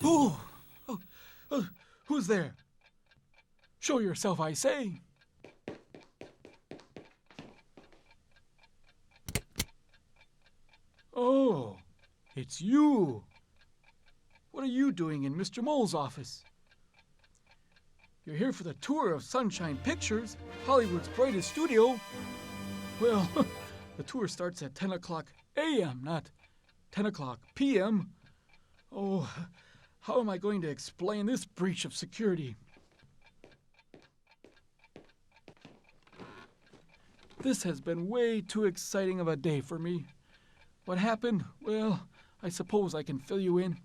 Ooh! Oh, who's there? Show yourself, I say. Oh, it's you. What are you doing in Mr. Mole's office? You're here for the tour of Sunshine Pictures, Hollywood's brightest studio. Well, the tour starts at 10 o'clock a.m., not 10 o'clock p.m. Oh, how am I going to explain this breach of security? This has been way too exciting of a day for me. What happened? Well, I suppose I can fill you in.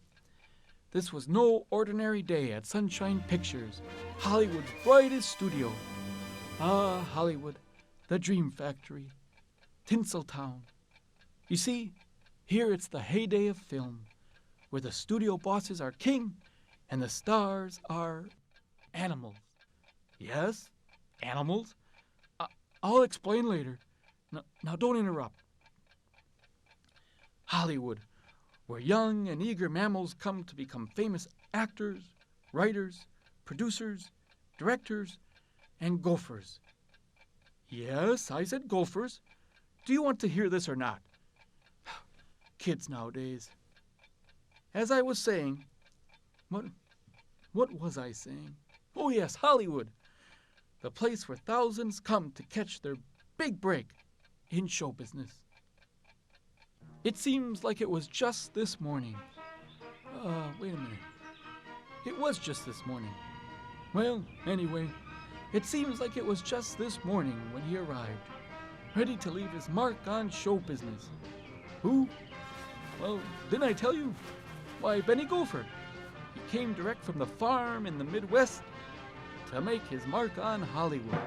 This was no ordinary day at Sunshine Pictures, Hollywood's brightest studio. Ah, Hollywood, the dream factory, Tinseltown. You see, here it's the heyday of film, where the studio bosses are king and the stars are animals. Yes, animals. I'll explain later. Now don't interrupt. Hollywood, where young and eager mammals come to become famous actors, writers, producers, directors, and gophers. Yes, I said gophers. Do you want to hear this or not? Kids nowadays. As I was saying, what was I saying? Oh yes, Hollywood, the place where thousands come to catch their big break in show business. It seems like it was just this morning. Wait a minute. It was just this morning. Well, anyway, it seems like it was just this morning when he arrived, ready to leave his mark on show business. Who? Well, didn't I tell you? Why, Benny Gopher. He came direct from the farm in the Midwest to make his mark on Hollywood.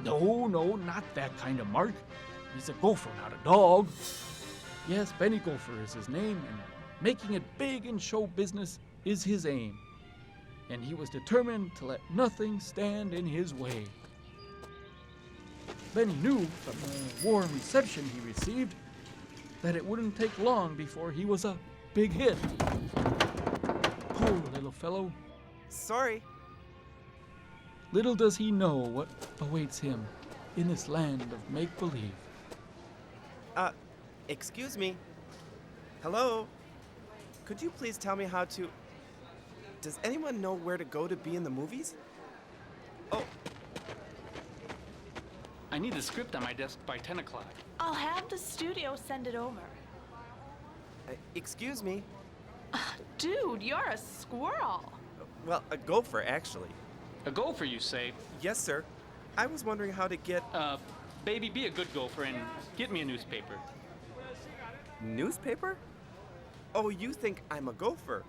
No, not that kind of mark. He's a gopher, not a dog. Yes, Benny Gopher is his name, and making it big in show business is his aim. And he was determined to let nothing stand in his way. Benny knew from the warm reception he received that it wouldn't take long before he was a big hit. Poor little fellow. Sorry. Little does he know what awaits him in this land of make-believe. Excuse me. Hello? Could you please tell me how to... Does anyone know where to go to be in the movies? Oh. I need the script on my desk by 10 o'clock. I'll have the studio send it over. Excuse me. Dude, you're a squirrel. Well, a gopher, actually. A gopher, you say? Yes, sir. I was wondering how to get... Baby, be a good gopher and get me a newspaper. Newspaper? Oh, you think I'm a gopher.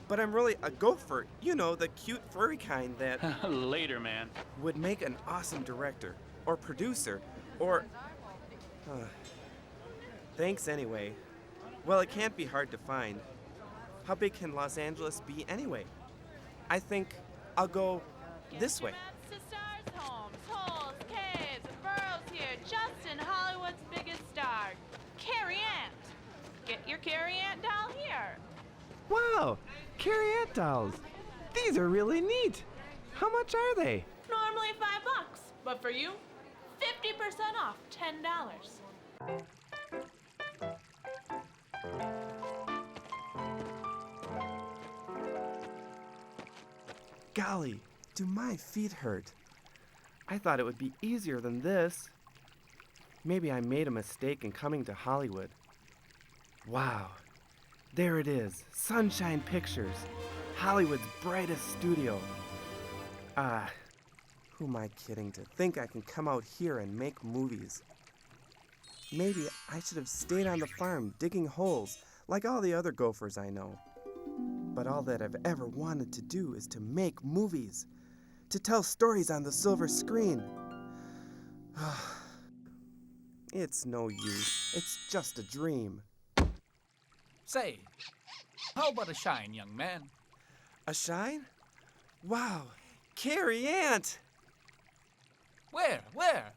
But I'm really a gopher. You know, the cute furry kind that... Later, man. Would make an awesome director, or producer, or... Thanks anyway. Well, it can't be hard to find. How big can Los Angeles be anyway? I think I'll go this way. Stars, homes, holes, caves, and burrows here, just in Hollywood's biggest star, Carrie Ant. Get your Carrie Ant doll here. Wow, Carrie Ant dolls. These are really neat. How much are they? Normally $5, but for you, 50% off, $10. Golly, do my feet hurt? I thought it would be easier than this. Maybe I made a mistake in coming to Hollywood. Wow, there it is, Sunshine Pictures, Hollywood's brightest studio. Who am I kidding to think I can come out here and make movies? Maybe I should have stayed on the farm digging holes like all the other gophers I know. But all that I've ever wanted to do is to make movies, to tell stories on the silver screen. It's no use. It's just a dream. Say, how about a shine, young man? A shine? Wow, Carrie Ant! Where?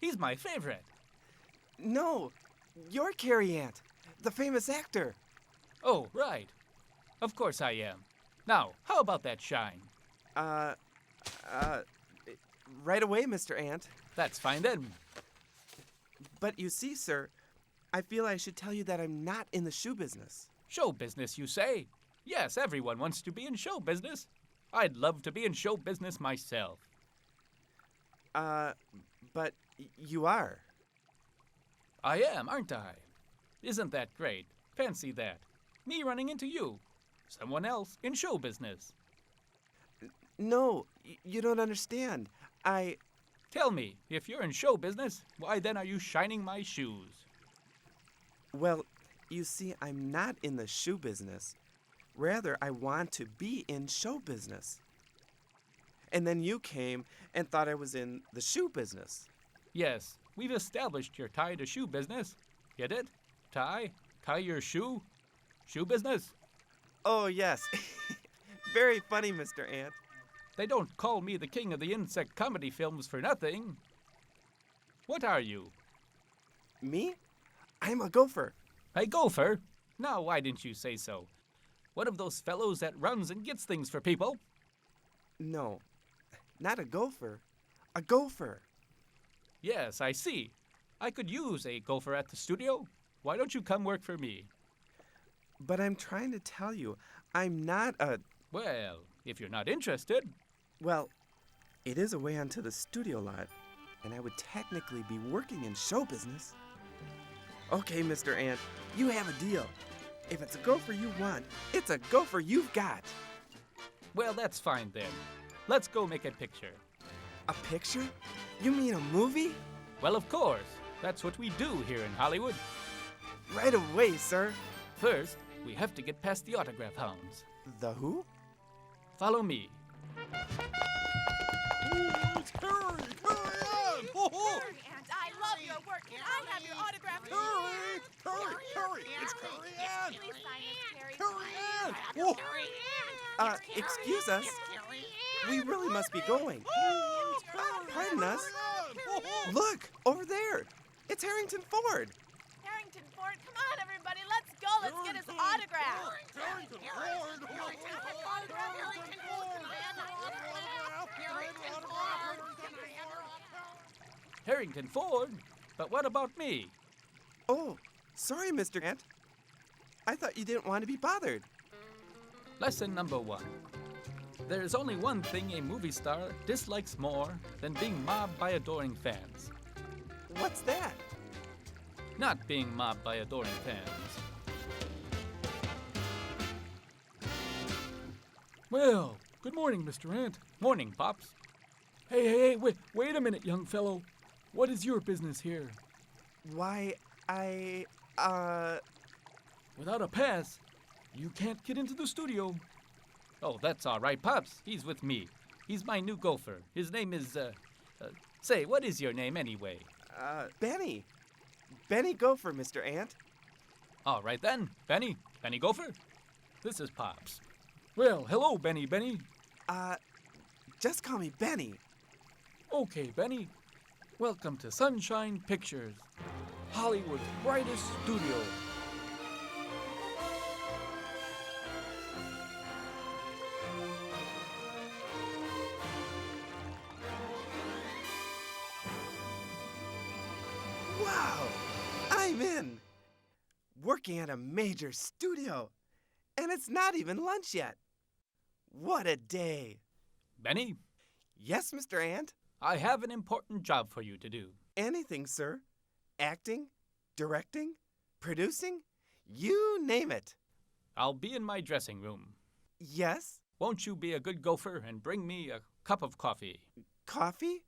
He's my favorite. No, you're Carrie Ant, the famous actor. Oh, right. Of course I am. Now, how about that shine? Uh, right away, Mr. Ant. That's fine then. But you see, sir, I feel I should tell you that I'm not in the shoe business. Show business, you say? Yes, everyone wants to be in show business. I'd love to be in show business myself. But you are. I am, aren't I? Isn't that great? Fancy that. Me running into you. Someone else in show business. No, you don't understand. Tell me, if you're in show business, why then are you shining my shoes? Well, you see, I'm not in the shoe business. Rather, I want to be in show business. And then you came and thought I was in the shoe business. Yes, we've established your tie to shoe business. Get it? Tie? Tie your shoe? Shoe business? Oh, yes. Very funny, Mr. Ant. They don't call me the king of the insect comedy films for nothing. What are you? Me? I'm a gopher. A gopher? Now, why didn't you say so? One of those fellows that runs and gets things for people? No, not a gopher. A gopher. Yes, I see. I could use a gopher at the studio. Why don't you come work for me? But I'm trying to tell you, I'm not a... Well, if you're not interested, Well, it is a way onto the studio lot, and I would technically be working in show business. Okay, Mr. Ant, you have a deal. If it's a gopher you want, it's a gopher you've got. well, that's fine then. Let's go make a picture. A picture? You mean a movie? Well, of course. That's what we do here in Hollywood. Right away, sir. First, we have to get past the autograph hounds. The who? Follow me. Ant, I love your work. Can I have your autograph? It's Curry Ann! Please sign this, Curry Ann! Excuse us. We really must be going. Pardon us. Look, over there. It's Harrington Ford. Harrington Ford, come on, everybody. Let's go. Let's get his autograph. Harrington Ford? But what about me? Oh, sorry, Mr. Ant. I thought you didn't want to be bothered. Lesson number 1. There is only one thing a movie star dislikes more than being mobbed by adoring fans. What's that? Not being mobbed by adoring fans. Well, good morning, Mr. Ant. Morning, Pops. Hey, wait a minute, young fellow. What is your business here? Why, Without a pass, you can't get into the studio. Oh, that's all right, Pops. He's with me. He's my new gopher. His name is, say, what is your name anyway? Benny. Benny Gopher, Mr. Ant. All right then, Benny. Benny Gopher. This is Pops. Well, hello, Benny. Just call me Benny. Okay, Benny. Welcome to Sunshine Pictures, Hollywood's brightest studio. Wow, I'm in. Working at a major studio. And it's not even lunch yet. What a day. Benny, Yes, Mr. Ant? I have an important job for you to do. Anything, sir. Acting, directing, producing, you name it. I'll be in my dressing room. Yes? Won't you be a good gopher and bring me a cup of coffee? Coffee?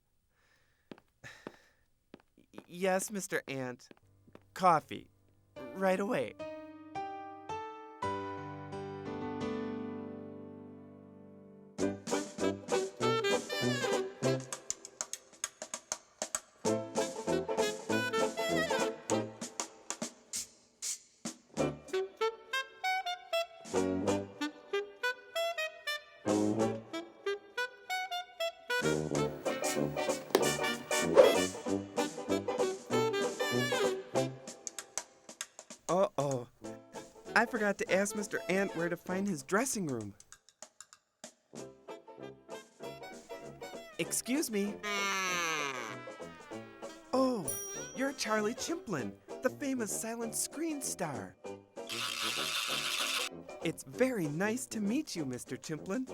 Yes, Mr. Ant. Coffee. Right away. Uh-oh. I forgot to ask Mr. Ant where to find his dressing room. Excuse me. Oh, you're Charlie Chimplin, the famous silent screen star. It's very nice to meet you, Mr. Chimplin.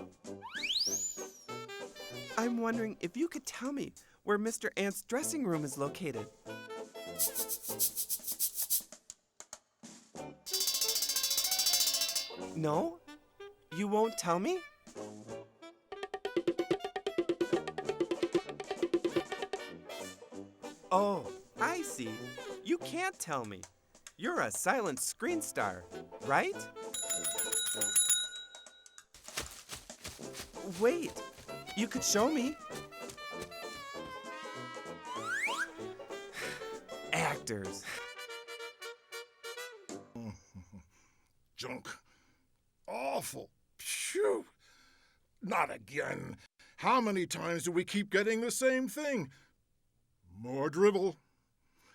I'm wondering if you could tell me where Mr. Ant's dressing room is located. No? You won't tell me? Oh, I see. You can't tell me. You're a silent screen star, right? Wait, you could show me. Actors. Junk. Awful. Phew. Not again. How many times do we keep getting the same thing? More dribble.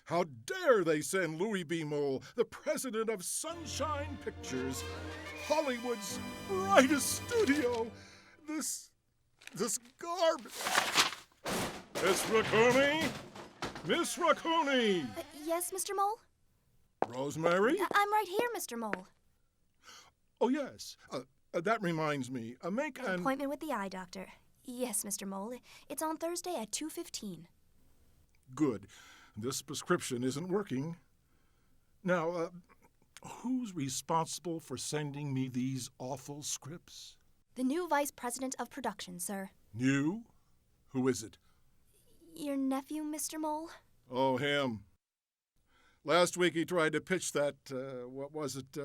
How dare they send Louis B. Mole, the president of Sunshine Pictures, Hollywood's brightest studio, this garbage. Miss Racconi? Miss Racconi! Yes, Mr. Mole? Rosemary? I'm right here, Mr. Mole. Oh, yes. That reminds me. Make an Appointment with the eye doctor. Yes, Mr. Mole. It's on Thursday at 2:15. Good. This prescription isn't working. Now, who's responsible for sending me these awful scripts? The new vice president of production, sir. New? Who is it? Your nephew, Mr. Mole? Oh, him. Last week he tried to pitch that, what was it?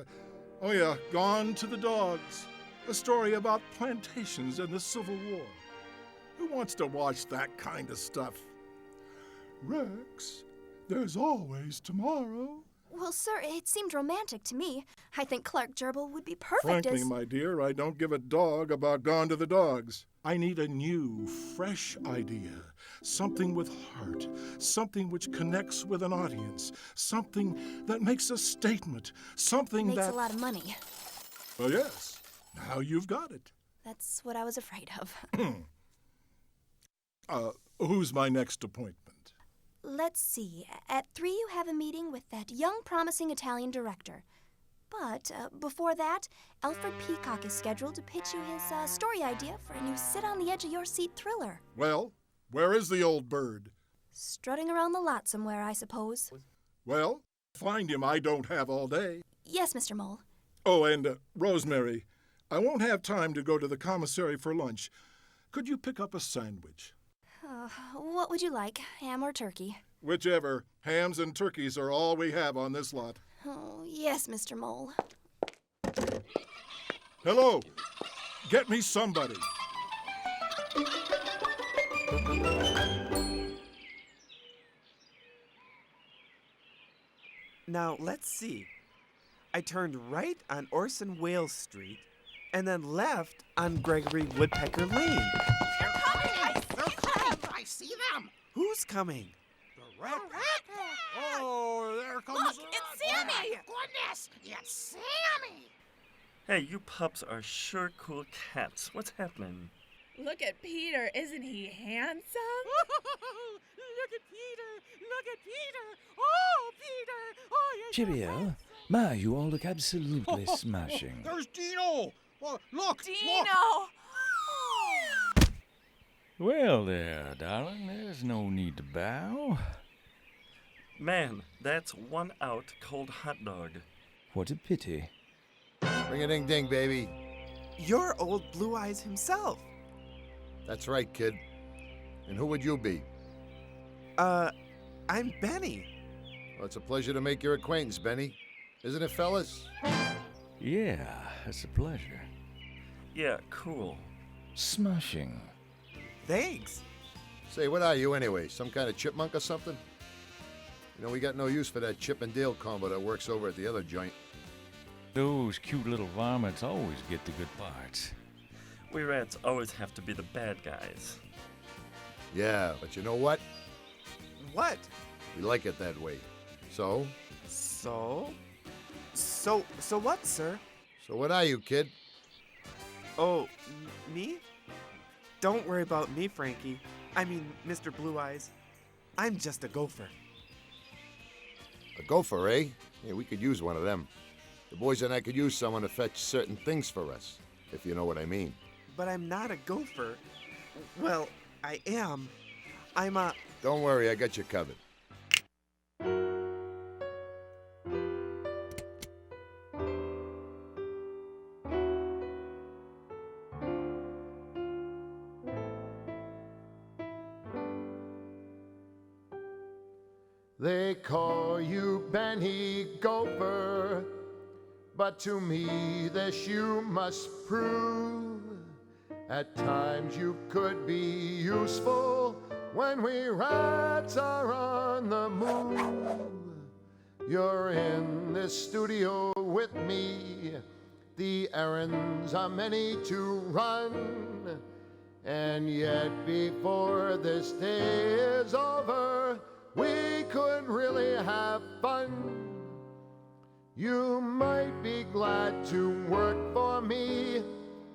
Oh, yeah, Gone to the Dogs. A story about plantations and the Civil War. Who wants to watch that kind of stuff? Rex, there's always tomorrow. Well, sir, it seemed romantic to me. I think Clark Gerbil would be perfect Frankly, as... my dear, I don't give a dog about Gone to the Dogs. I need a new, fresh idea. Something with heart. Something which connects with an audience. Something that makes a statement. Something Makes that... a lot of money. Well, yes. Now you've got it. That's what I was afraid of. Who's my next appointment? Let's see. At 3 you have a meeting with that young, promising Italian director. But before that, Alfred Peacock is scheduled to pitch you his story idea for a new sit-on-the-edge-of-your-seat thriller. Well, where is the old bird? Strutting around the lot somewhere, I suppose. Well, find him. I don't have all day. Yes, Mr. Mole. Oh, and Rosemary, I won't have time to go to the commissary for lunch. Could you pick up a sandwich? What would you like, ham or turkey? Whichever. Hams and turkeys are all we have on this lot. Oh, yes, Mr. Mole. Hello. Get me somebody. Now, let's see. I turned right on Orson Welles Street and then left on Gregory Woodpecker Lane. They're coming! They're coming! I see them! Who's coming? The rat. Oh, there comes Look, it's Sammy! Oh, my goodness! It's Sammy! Hey, you pups are sure cool cats. What's happening? Look at Peter. Isn't he handsome? Look at Peter! Look at Peter! Oh, Peter! Oh, you're Cheerio. My, you all look absolutely smashing. There's Dino! Well, look! Dino! Well there, darling. There's no need to bow. Man, that's one out cold hot dog. What a pity. Ring-a-ding-ding, baby. You're old Blue Eyes himself. That's right, kid. And who would you be? I'm Benny. Well, it's a pleasure to make your acquaintance, Benny. Isn't it, fellas? Yeah, it's a pleasure. Yeah, cool. Smashing. Thanks. Say, what are you anyway? Some kind of chipmunk or something? You know, we got no use for that Chip and Dale combo that works over at the other joint. Those cute little varmints always get the good parts. We rats always have to be the bad guys. Yeah, but you know what? What? We like it that way. So what, sir? what are you, kid? Oh, me? Don't worry about me, Frankie. I mean, Mr. Blue Eyes. I'm just a gopher. A gopher, eh? Yeah, we could use one of them. The boys and I could use someone to fetch certain things for us, if you know what I mean. But I'm not a gopher. Well, I am. I'm a... Don't worry, I got you covered. They call you Benny Gopher, but to me this you must prove. At times you could be useful when we rats are on the move. You're in this studio with me. The errands are many to run, and yet before this day is over, we could really have fun. You might be glad to work for me.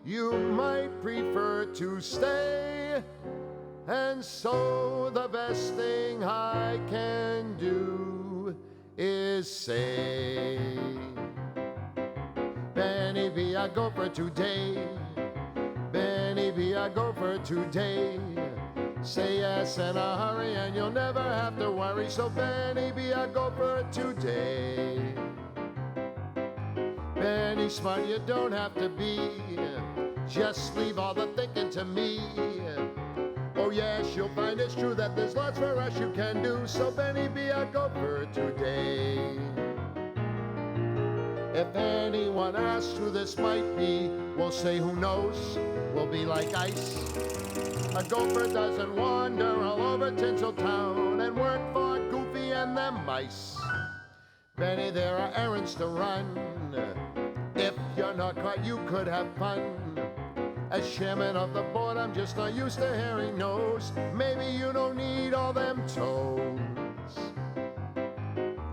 You might prefer to stay. And so the best thing I can do is say, Benny, be a gopher today. Benny, be a gopher today. Say yes in a hurry and you'll never have to worry. So Benny, be a gopher today. Benny smart, you don't have to be. Just leave all the thinking to me. Oh yes, you'll find it's true that there's lots for us you can do. So Benny, be a gopher today. If anyone asks who this might be, we'll say who knows. We'll be like ice. A gopher doesn't wander all over Tinseltown and work for Goofy and them mice. Benny, there are errands to run. If you're not caught, you could have fun. As chairman of the board, I'm just not used to hearing no's. Maybe you don't need all them toes.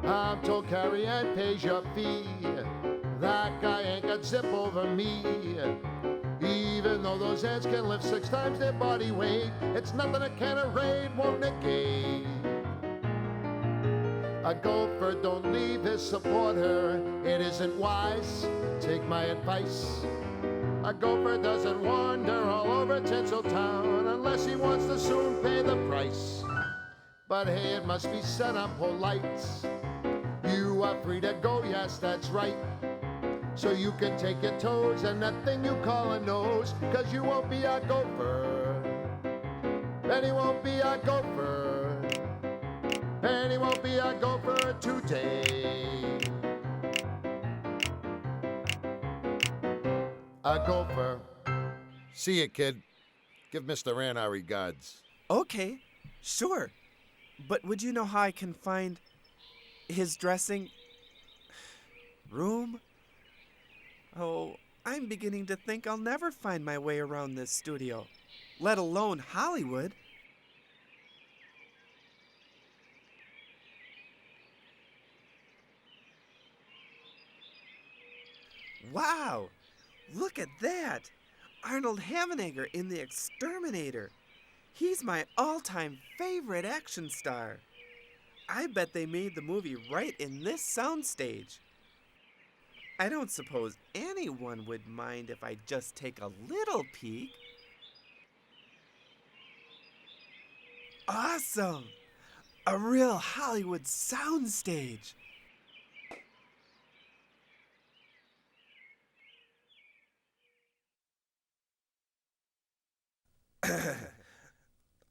I'm told Carrie Ann pays your fee. That guy ain't got zip over me. Even though those ants can lift 6 times their body weight, it's nothing a can of raid won't negate. A gopher don't leave his supporter, it isn't wise, take my advice. A gopher doesn't wander all over Tinseltown unless he wants to soon pay the price. But hey, it must be said I'm polite. You are free to go, yes, that's right. So you can take your toes and that thing you call a nose, 'cause you won't be a gopher. Benny won't be a gopher. Benny won't be a gopher today. A gopher. See you, kid. Give Mr. Ann our regards. Okay, sure. But would you know how I can find his dressing room? Oh, I'm beginning to think I'll never find my way around this studio, let alone Hollywood. Wow! Look at that! Arnold Havenegger in The Exterminator. He's my all-time favorite action star. I bet they made the movie right in this soundstage. I don't suppose anyone would mind if I just take a little peek. Awesome! A real Hollywood soundstage.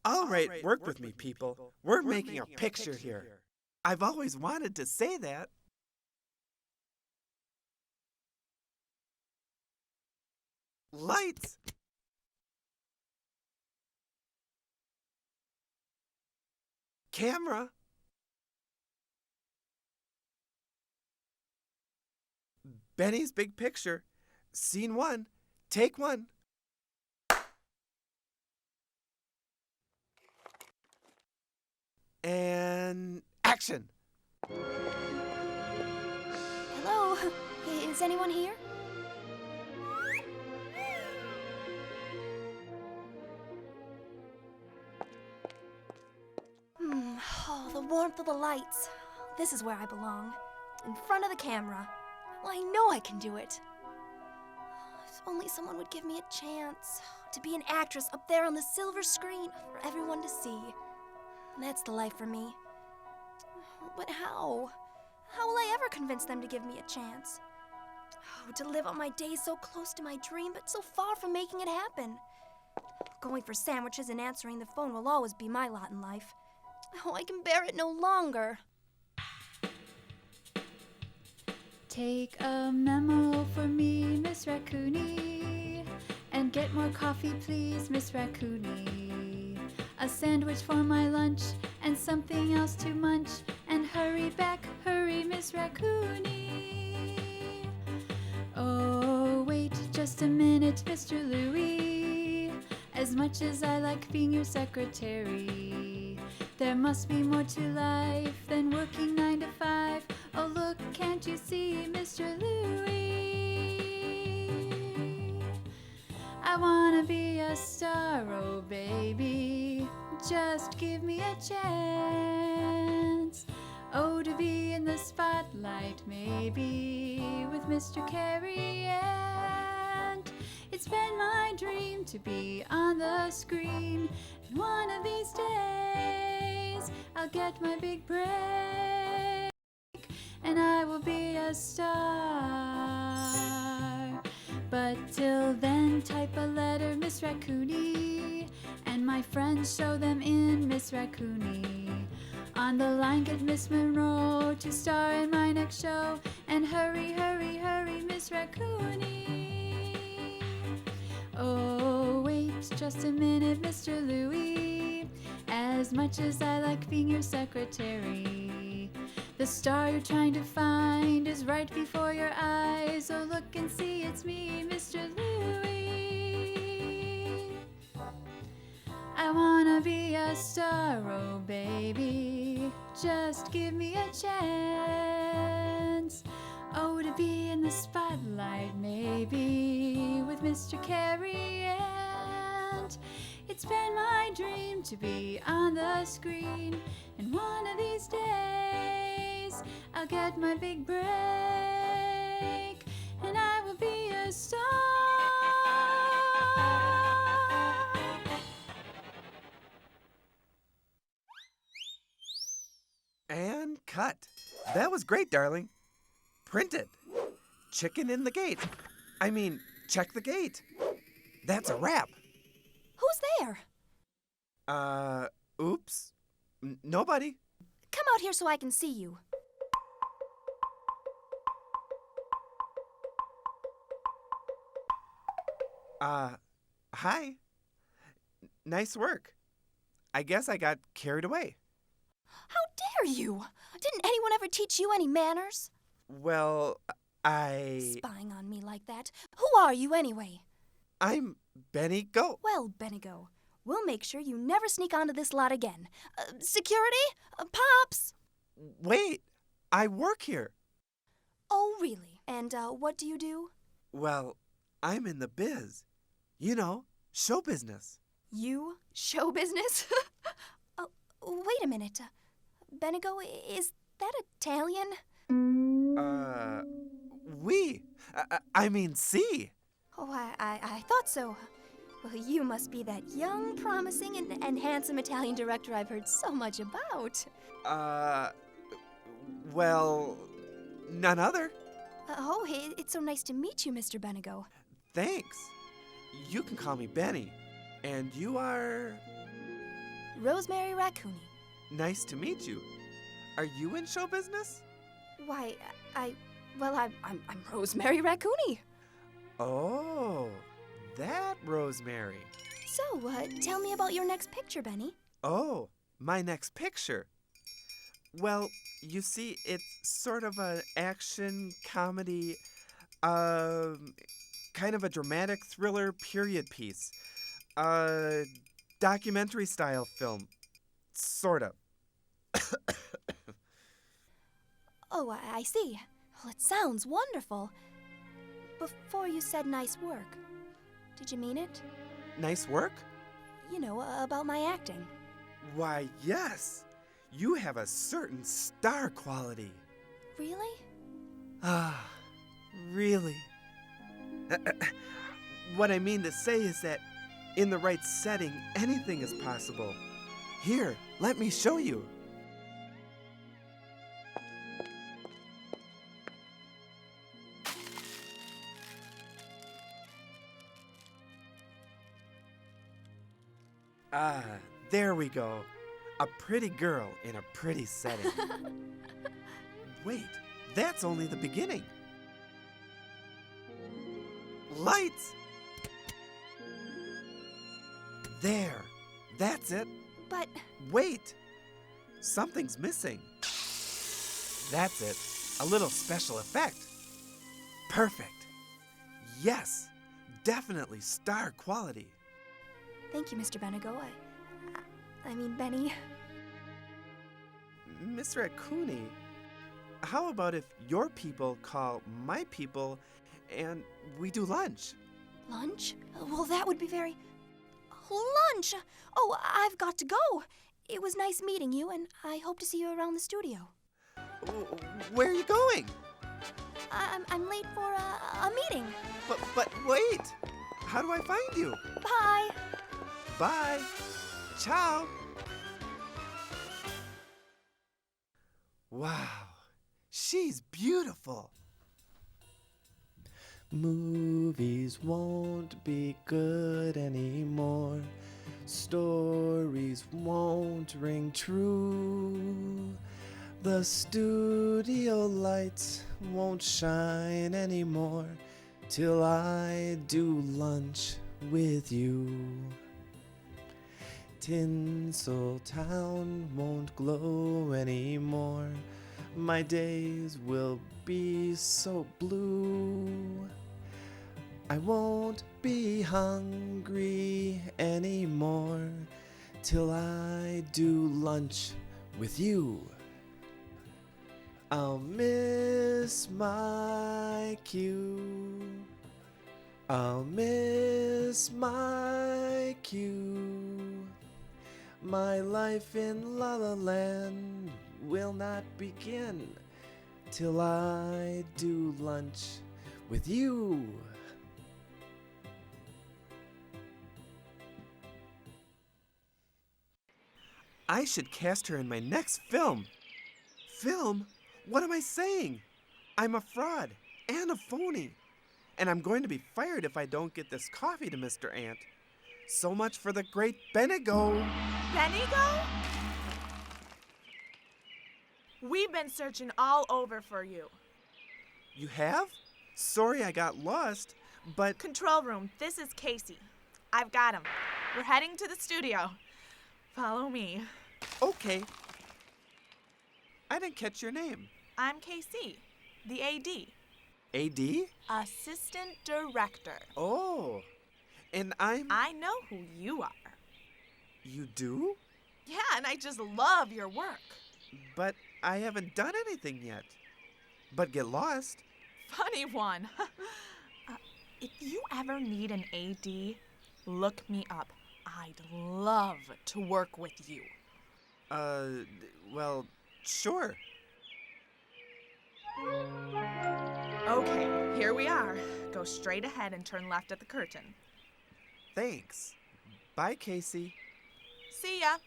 All right, work with me, people. We're making a picture here. I've always wanted to say that. Lights! Camera! Benny's big picture. Scene 1. Take 1. And action! Hello? Is anyone here? warmth of the lights. This is where I belong. In front of the camera. Well, I know I can do it. If only someone would give me a chance to be an actress up there on the silver screen for everyone to see. And that's the life for me. But how? How will I ever convince them to give me a chance? Oh, to live out my days so close to my dream, but so far from making it happen. Going for sandwiches and answering the phone will always be my lot in life. Oh, I can bear it no longer. Take a memo for me, Miss Raccoony, and get more coffee, please, Miss Raccoony. A sandwich for my lunch and something else to munch, and hurry back, hurry, Miss Raccoony. Oh, wait just a minute, Mr. Louie. As much as I like being your secretary, there must be more to life than working 9 to 5. Oh, look, can't you see, Mr. Louie? I wanna be a star, oh baby, just give me a chance. Oh, to be in the spotlight, maybe, with Mr. Cary Ant. It's been my dream to be on the screen, and one of these days I'll get my big break, and I will be a star. But till then, type a letter, Miss Raccoony, and my friends show them in, Miss Raccoony. On the line, get Miss Monroe to star in my next show, and hurry, hurry, hurry, Miss Raccoony. Oh, wait just a minute, Mr. Louie. As much as I like being your secretary, the star you're trying to find is right before your eyes. Oh, look and see, it's me, Mr. Louie. I wanna be a star, oh baby, just give me a chance. Oh, to be in the spotlight, maybe, with Mr. Cary Ant. It's been my dream to be on the screen, and one of these days I'll get my big break, and I will be a star. And cut. That was great, darling. Print it. Chicken in the gate. I mean, check the gate. That's a wrap. Who's there? Oops. Nobody. Come out here so I can see you. Hi. Nice work. I guess I got carried away. How dare you? Didn't anyone ever teach you any manners? Well, Spying on me like that. Who are you anyway? I'm Benny Go. Well, Benny-Go, we'll make sure you never sneak onto this lot again. Security? Pops! Wait, I work here. Oh, really? And what do you do? Well, I'm in the biz. You know, show business. You? Show business? Oh, wait a minute. Benny-Go, is that Italian? Oui. I mean, si. Oh, I thought so. Well, you must be that young, promising, and handsome Italian director I've heard so much about. Well, none other. Oh, it's so nice to meet you, Mr. Benny-Go. Thanks. You can call me Benny. And you are? Rosemary Raccoony. Nice to meet you. Are you in show business? Why, I'm Rosemary Raccoony. Oh, that Rosemary. So, tell me about your next picture, Benny. Oh, my next picture. Well, you see, it's sort of an action comedy, kind of a dramatic thriller period piece. Documentary style film. Sort of. Oh, I see. Well, it sounds wonderful. Before you said nice work, did you mean it? Nice work? You know, about my acting. Why, yes. You have a certain star quality. Really? Ah, really? What I mean to say is that in the right setting, anything is possible. Here, let me show you. Ah, there we go. A pretty girl in a pretty setting. Wait, that's only the beginning. Lights! There, that's it. But... Wait, something's missing. That's it, a little special effect. Perfect. Yes, definitely star quality. Thank you, Mr. Benigo. I mean, Benny. Miss Raccoony, how about if your people call my people and we do lunch? Lunch? Well, that would be very... Lunch! Oh, I've got to go. It was nice meeting you, and I hope to see you around the studio. Where are you going? I'm late for a meeting. But wait! How do I find you? Bye! Bye! Ciao! Wow, she's beautiful. Movies won't be good anymore. Stories won't ring true. The studio lights won't shine anymore till I do lunch with you. Tinseltown won't glow anymore. My days will be so blue. I won't be hungry anymore till I do lunch with you. I'll miss my cue. I'll miss my cue. My life in La La Land will not begin till I do lunch with you. I should cast her in my next film. Film? What am I saying? I'm a fraud and a phony. And I'm going to be fired if I don't get this coffee to Mr. Ant. So much for the great Benigo. Benigo? We've been searching all over for you. You have? Sorry I got lost, but... Control room, this is Casey. I've got him. We're heading to the studio. Follow me. Okay. I didn't catch your name. I'm Casey, the AD. AD? Assistant Director. Oh, and I know who you are. You do? Yeah, and I just love your work. But I haven't done anything yet. But get lost. Funny one. If you ever need an AD, look me up. I'd love to work with you. Well, sure. Okay, here we are. Go straight ahead and turn left at the curtain. Thanks. Bye, Casey. See ya.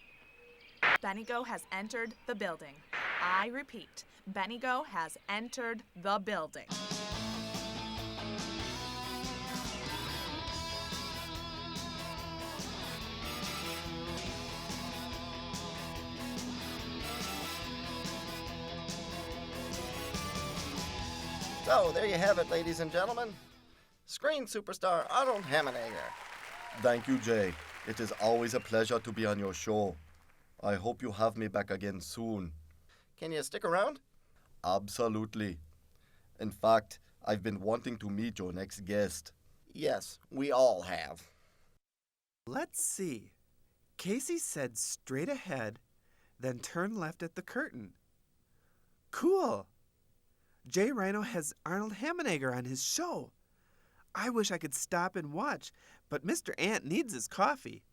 Benigo has entered the building. I repeat, Benigo has entered the building. So, there you have it, ladies and gentlemen. Screen superstar Arnold Hammenegger. Thank you, Jay. It is always a pleasure to be on your show. I hope you have me back again soon. Can you stick around? Absolutely. In fact, I've been wanting to meet your next guest. Yes, we all have. Let's see. Casey said straight ahead, then turn left at the curtain. Cool. Jay Rhino has Arnold Hammenegger on his show. I wish I could stop and watch, but Mr. Ant needs his coffee.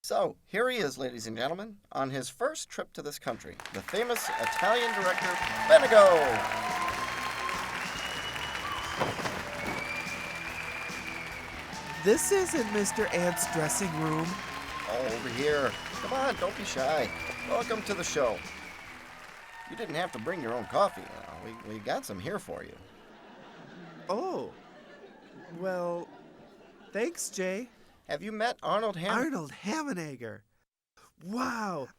So, here he is, ladies and gentlemen, on his first trip to this country, the famous Italian director, Benego! This isn't Mr. Ant's dressing room. Over here. Come on, don't be shy. Welcome to the show. You didn't have to bring your own coffee. We got some here for you. Oh. Well, thanks, Jay. Have you met Arnold Arnold Hammenegger. Wow,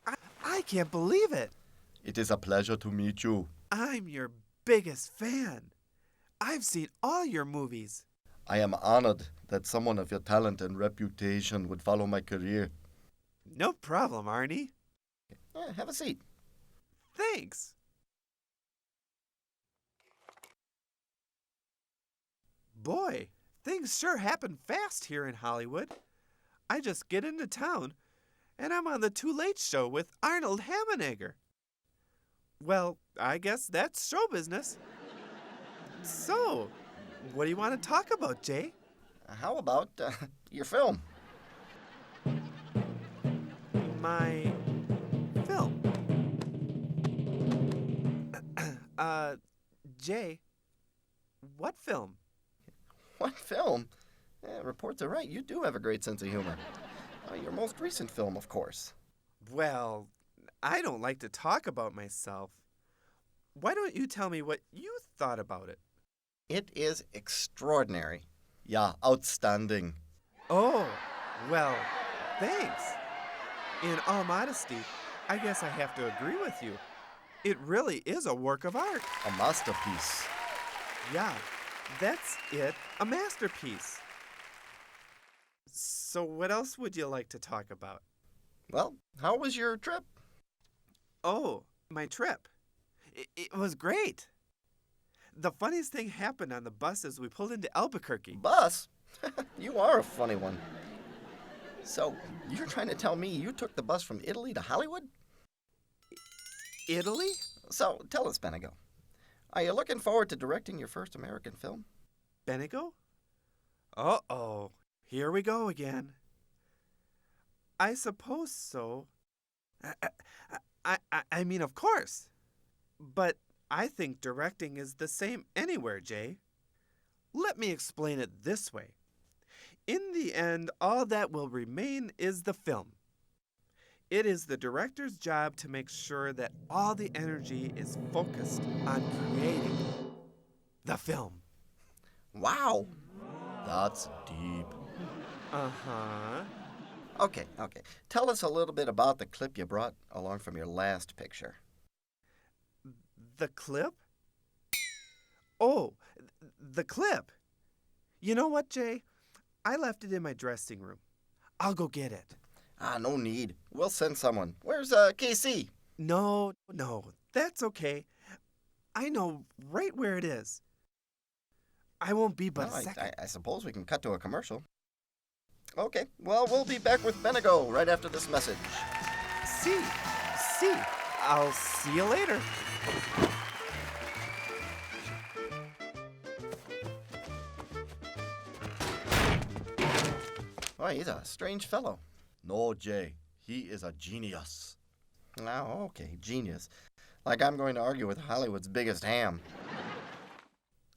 I can't believe it. It is a pleasure to meet you. I'm your biggest fan. I've seen all your movies. I am honored that someone of your talent and reputation would follow my career. No problem, Arnie. Have a seat. Thanks. Boy, things sure happen fast here in Hollywood. I just get into town, and I'm on the Too Late Show with Arnold Hammenegger. Well, I guess that's show business. So, what do you want to talk about, Jay? How about your film? My film? Jay, what film? What film? Reports are right. You do have a great sense of humor. Your most recent film, of course. Well, I don't like to talk about myself. Why don't you tell me what you thought about it? It is extraordinary. Yeah, outstanding. Oh, well, thanks. In all modesty, I guess I have to agree with you. It really is a work of art. A masterpiece. Yeah, that's it, a masterpiece. So what else would you like to talk about? Well, how was your trip? Oh, my trip. It was great. The funniest thing happened on the bus as we pulled into Albuquerque. Bus? You are a funny one. So, you're trying to tell me you took the bus from Italy to Hollywood? Italy? So, tell us, Benego. Are you looking forward to directing your first American film? Benego? Uh-oh. Here we go again. I suppose so. I mean, of course. But I think directing is the same anywhere, Jay. Let me explain it this way. In the end, all that will remain is the film. It is the director's job to make sure that all the energy is focused on creating the film. Wow, that's deep. Uh-huh. Okay. Tell us a little bit about the clip you brought along from your last picture. The clip? Oh, the clip. You know what, Jay? I left it in my dressing room. I'll go get it. No need. We'll send someone. Where's KC? No, that's okay. I know right where it is. I won't be but a second. I suppose we can cut to a commercial. Okay, well, we'll be back with Benego right after this message. See. I'll see you later. Why, he's a strange fellow. No, Jay. He is a genius. Oh, okay, genius. Like I'm going to argue with Hollywood's biggest ham.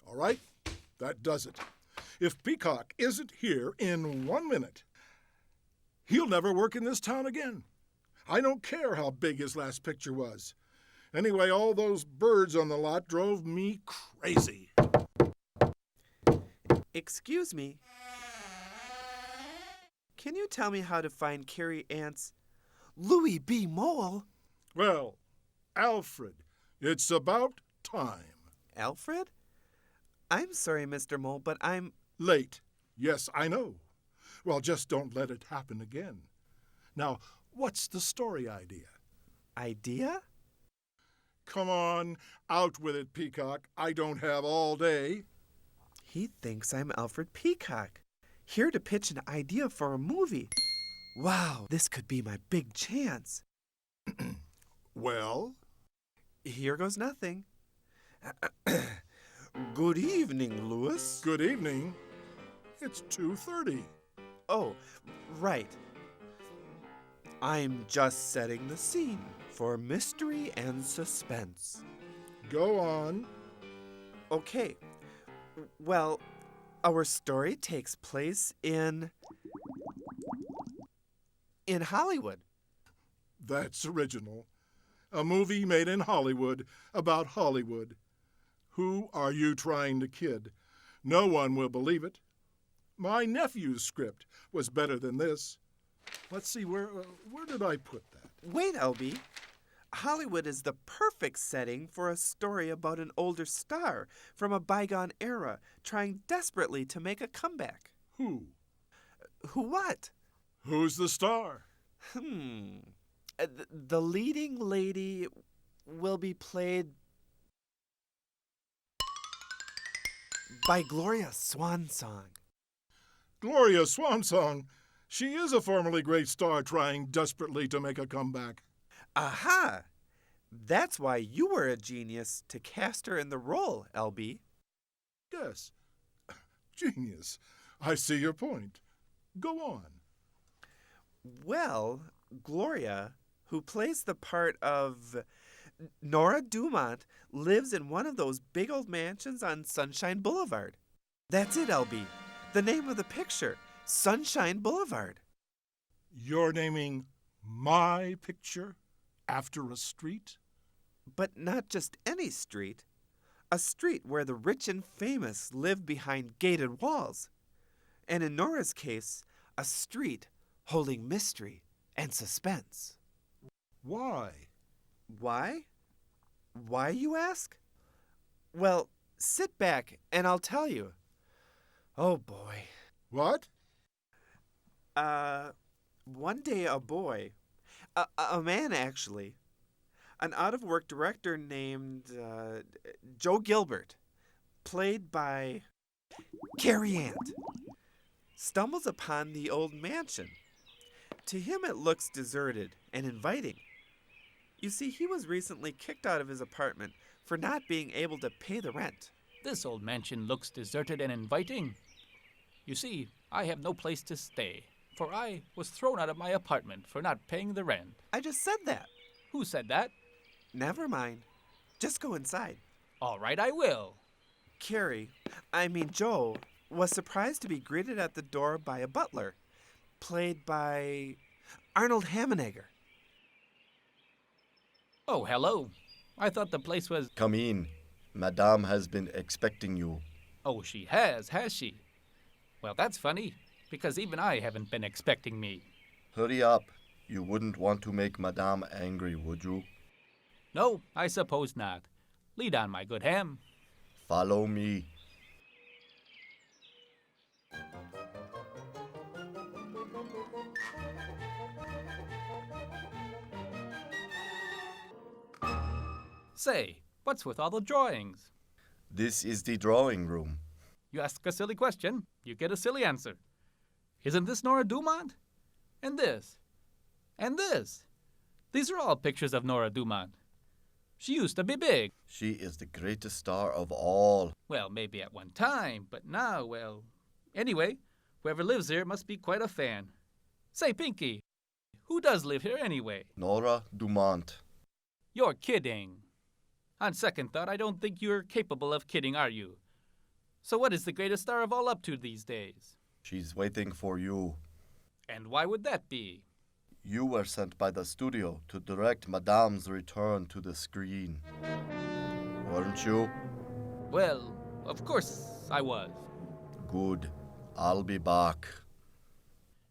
All right, that does it. If Peacock isn't here in 1 minute, he'll never work in this town again. I don't care how big his last picture was. Anyway, all those birds on the lot drove me crazy. Excuse me. Can you tell me how to find Carrie Ant's Louis B. Mole? Well, Alfred, it's about time. Alfred? I'm sorry, Mr. Mole, but I'm... Late. Yes, I know. Well, just don't let it happen again. Now, what's the story idea? Idea? Come on, out with it, Peacock. I don't have all day. He thinks I'm Alfred Peacock, here to pitch an idea for a movie. Wow, this could be my big chance. Well? Here goes nothing. Good evening, Louis. Good evening. It's 2:30. Oh, right. I'm just setting the scene for mystery and suspense. Go on. Okay. Well, our story takes place in Hollywood. That's original. A movie made in Hollywood about Hollywood. Who are you trying to kid? No one will believe it. My nephew's script was better than this. Let's see, where did I put that? Wait, LB. Hollywood is the perfect setting for a story about an older star from a bygone era trying desperately to make a comeback. Who? Who what? Who's the star? The leading lady will be played by Gloria Swansong. Gloria Swansong. She is a formerly great star trying desperately to make a comeback. Aha! That's why you were a genius to cast her in the role, LB. Yes. Genius. I see your point. Go on. Well, Gloria, who plays the part of Nora Dumont, lives in one of those big old mansions on Sunshine Boulevard. That's it, LB. The name of the picture, Sunshine Boulevard. You're naming my picture after a street? But not just any street. A street where the rich and famous live behind gated walls. And in Nora's case, a street holding mystery and suspense. Why? Why? Why, you ask? Well, sit back and I'll tell you. Oh, boy. What? One day a boy, a man actually, an out-of-work director named Joe Gilbert, played by Cary Ant, stumbles upon the old mansion. To him it looks deserted and inviting. You see, he was recently kicked out of his apartment for not being able to pay the rent. This old mansion looks deserted and inviting. You see, I have no place to stay, for I was thrown out of my apartment for not paying the rent. I just said that. Who said that? Never mind. Just go inside. All right, I will. Joe, was surprised to be greeted at the door by a butler, played by Arnold Hamanegger. Oh, hello. I thought the place was... Come in. Madame has been expecting you. Oh, she has she? Well, that's funny, because even I haven't been expecting me. Hurry up. You wouldn't want to make Madame angry, would you? No, I suppose not. Lead on, my good ham. Follow me. Say, what's with all the drawings? This is the drawing room. You ask a silly question, you get a silly answer. Isn't this Nora Dumont? And this? And this? These are all pictures of Nora Dumont. She used to be big. She is the greatest star of all. Well, maybe at one time, but now, well... Anyway, whoever lives here must be quite a fan. Say, Pinky, who does live here anyway? Nora Dumont. You're kidding. On second thought, I don't think you're capable of kidding, are you? So what is the greatest star of all up to these days? She's waiting for you. And why would that be? You were sent by the studio to direct Madame's return to the screen. Weren't you? Well, of course I was. Good. I'll be back.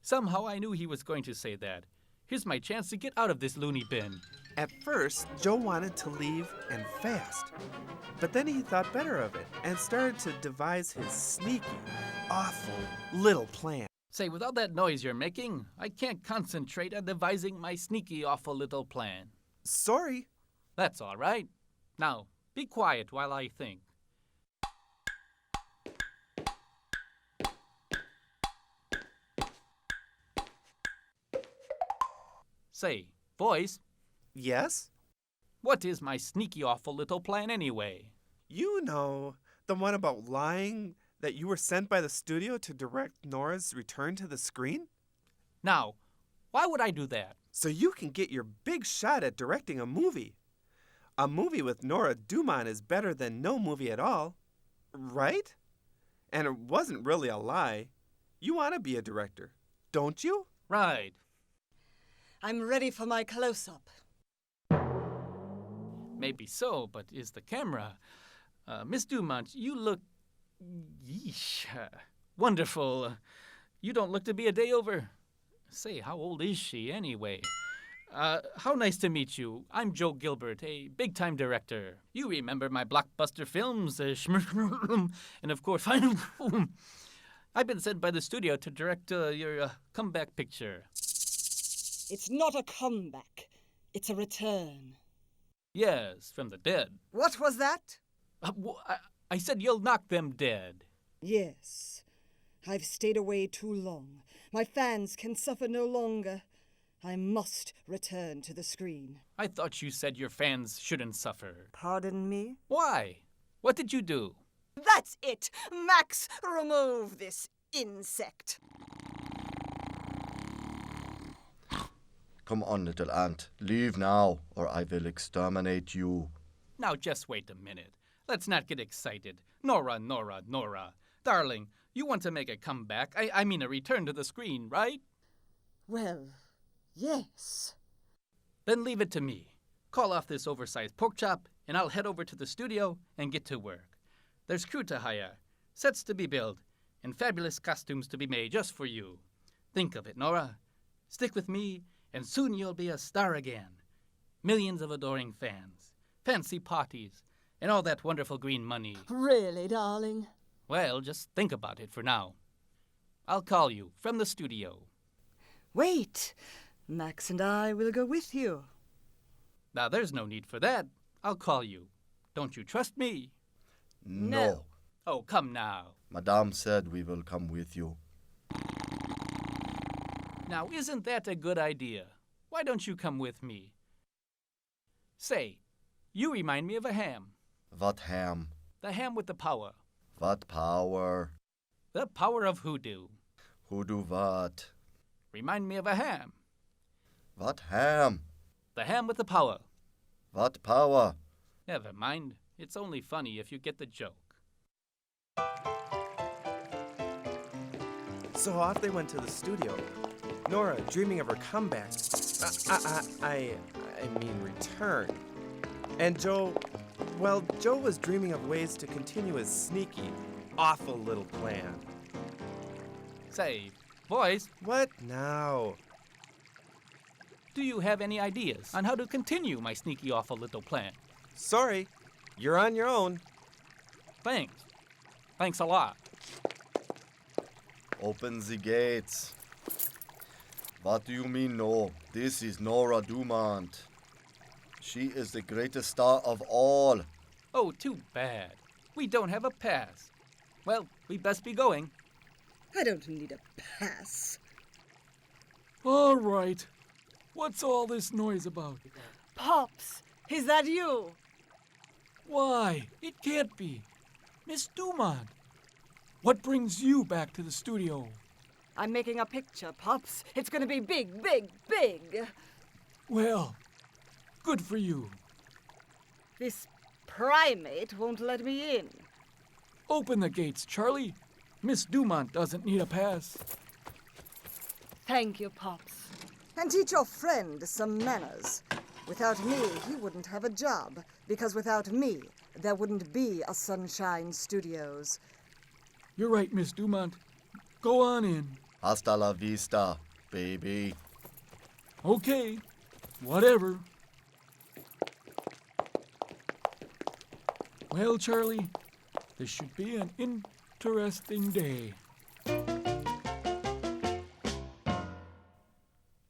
Somehow I knew he was going to say that. Here's my chance to get out of this loony bin. At first, Joe wanted to leave and fast. But then he thought better of it and started to devise his sneaky, awful little plan. Say, with all that noise you're making, I can't concentrate on devising my sneaky, awful little plan. Sorry. That's all right. Now, be quiet while I think. Say, voice. Yes? What is my sneaky, awful little plan anyway? You know, the one about lying that you were sent by the studio to direct Nora's return to the screen? Now, why would I do that? So you can get your big shot at directing a movie. A movie with Nora Dumont is better than no movie at all, right? And it wasn't really a lie. You want to be a director, don't you? Right. I'm ready for my close-up. Maybe so, but is the camera? Miss Dumont, you look... Yeesh. Wonderful. You don't look to be a day over. Say, how old is she anyway? How nice to meet you. I'm Joe Gilbert, a big-time director. You remember my blockbuster films, and of course, I've been sent by the studio to direct your comeback picture. It's not a comeback. It's a return. Yes, from the dead. What was that? I said you'll knock them dead. Yes. I've stayed away too long. My fans can suffer no longer. I must return to the screen. I thought you said your fans shouldn't suffer. Pardon me? Why? What did you do? That's it! Max, remove this insect. Come on, little ant. Leave now, or I will exterminate you. Now just wait a minute. Let's not get excited. Nora. Darling, you want to make a comeback. I mean a return to the screen, right? Well, yes. Then leave it to me. Call off this oversized pork chop, and I'll head over to the studio and get to work. There's crew to hire, sets to be built, and fabulous costumes to be made just for you. Think of it, Nora. Stick with me, and soon you'll be a star again. Millions of adoring fans, fancy parties, and all that wonderful green money. Really, darling? Well, just think about it for now. I'll call you from the studio. Wait. Max and I will go with you. Now, there's no need for that. I'll call you. Don't you trust me? No. Oh, come now. Madame said we will come with you. Now, isn't that a good idea? Why don't you come with me? Say, you remind me of a ham. What ham? The ham with the power. What power? The power of hoodoo. Hoodoo what? Remind me of a ham. What ham? The ham with the power. What power? Never mind. It's only funny if you get the joke. So off they went to the studio. Nora dreaming of her comeback. I mean return. And Joe, well, Joe was dreaming of ways to continue his sneaky, awful little plan. Say, boys. What now? Do you have any ideas on how to continue my sneaky, awful little plan? Sorry, you're on your own. Thanks. Thanks a lot. Open the gates. What do you mean, no? This is Nora Dumont. She is the greatest star of all. Oh, too bad. We don't have a pass. Well, we best be going. I don't need a pass. All right. What's all this noise about? Pops, is that you? Why? It can't be. Miss Dumont. What brings you back to the studio? I'm making a picture, Pops. It's gonna be big, big, big. Well, good for you. This primate won't let me in. Open the gates, Charlie. Miss Dumont doesn't need a pass. Thank you, Pops. And teach your friend some manners. Without me, he wouldn't have a job, because without me, there wouldn't be a Sunshine Studios. You're right, Miss Dumont. Go on in. Hasta la vista, baby. Okay, whatever. Well, Charlie, this should be an interesting day.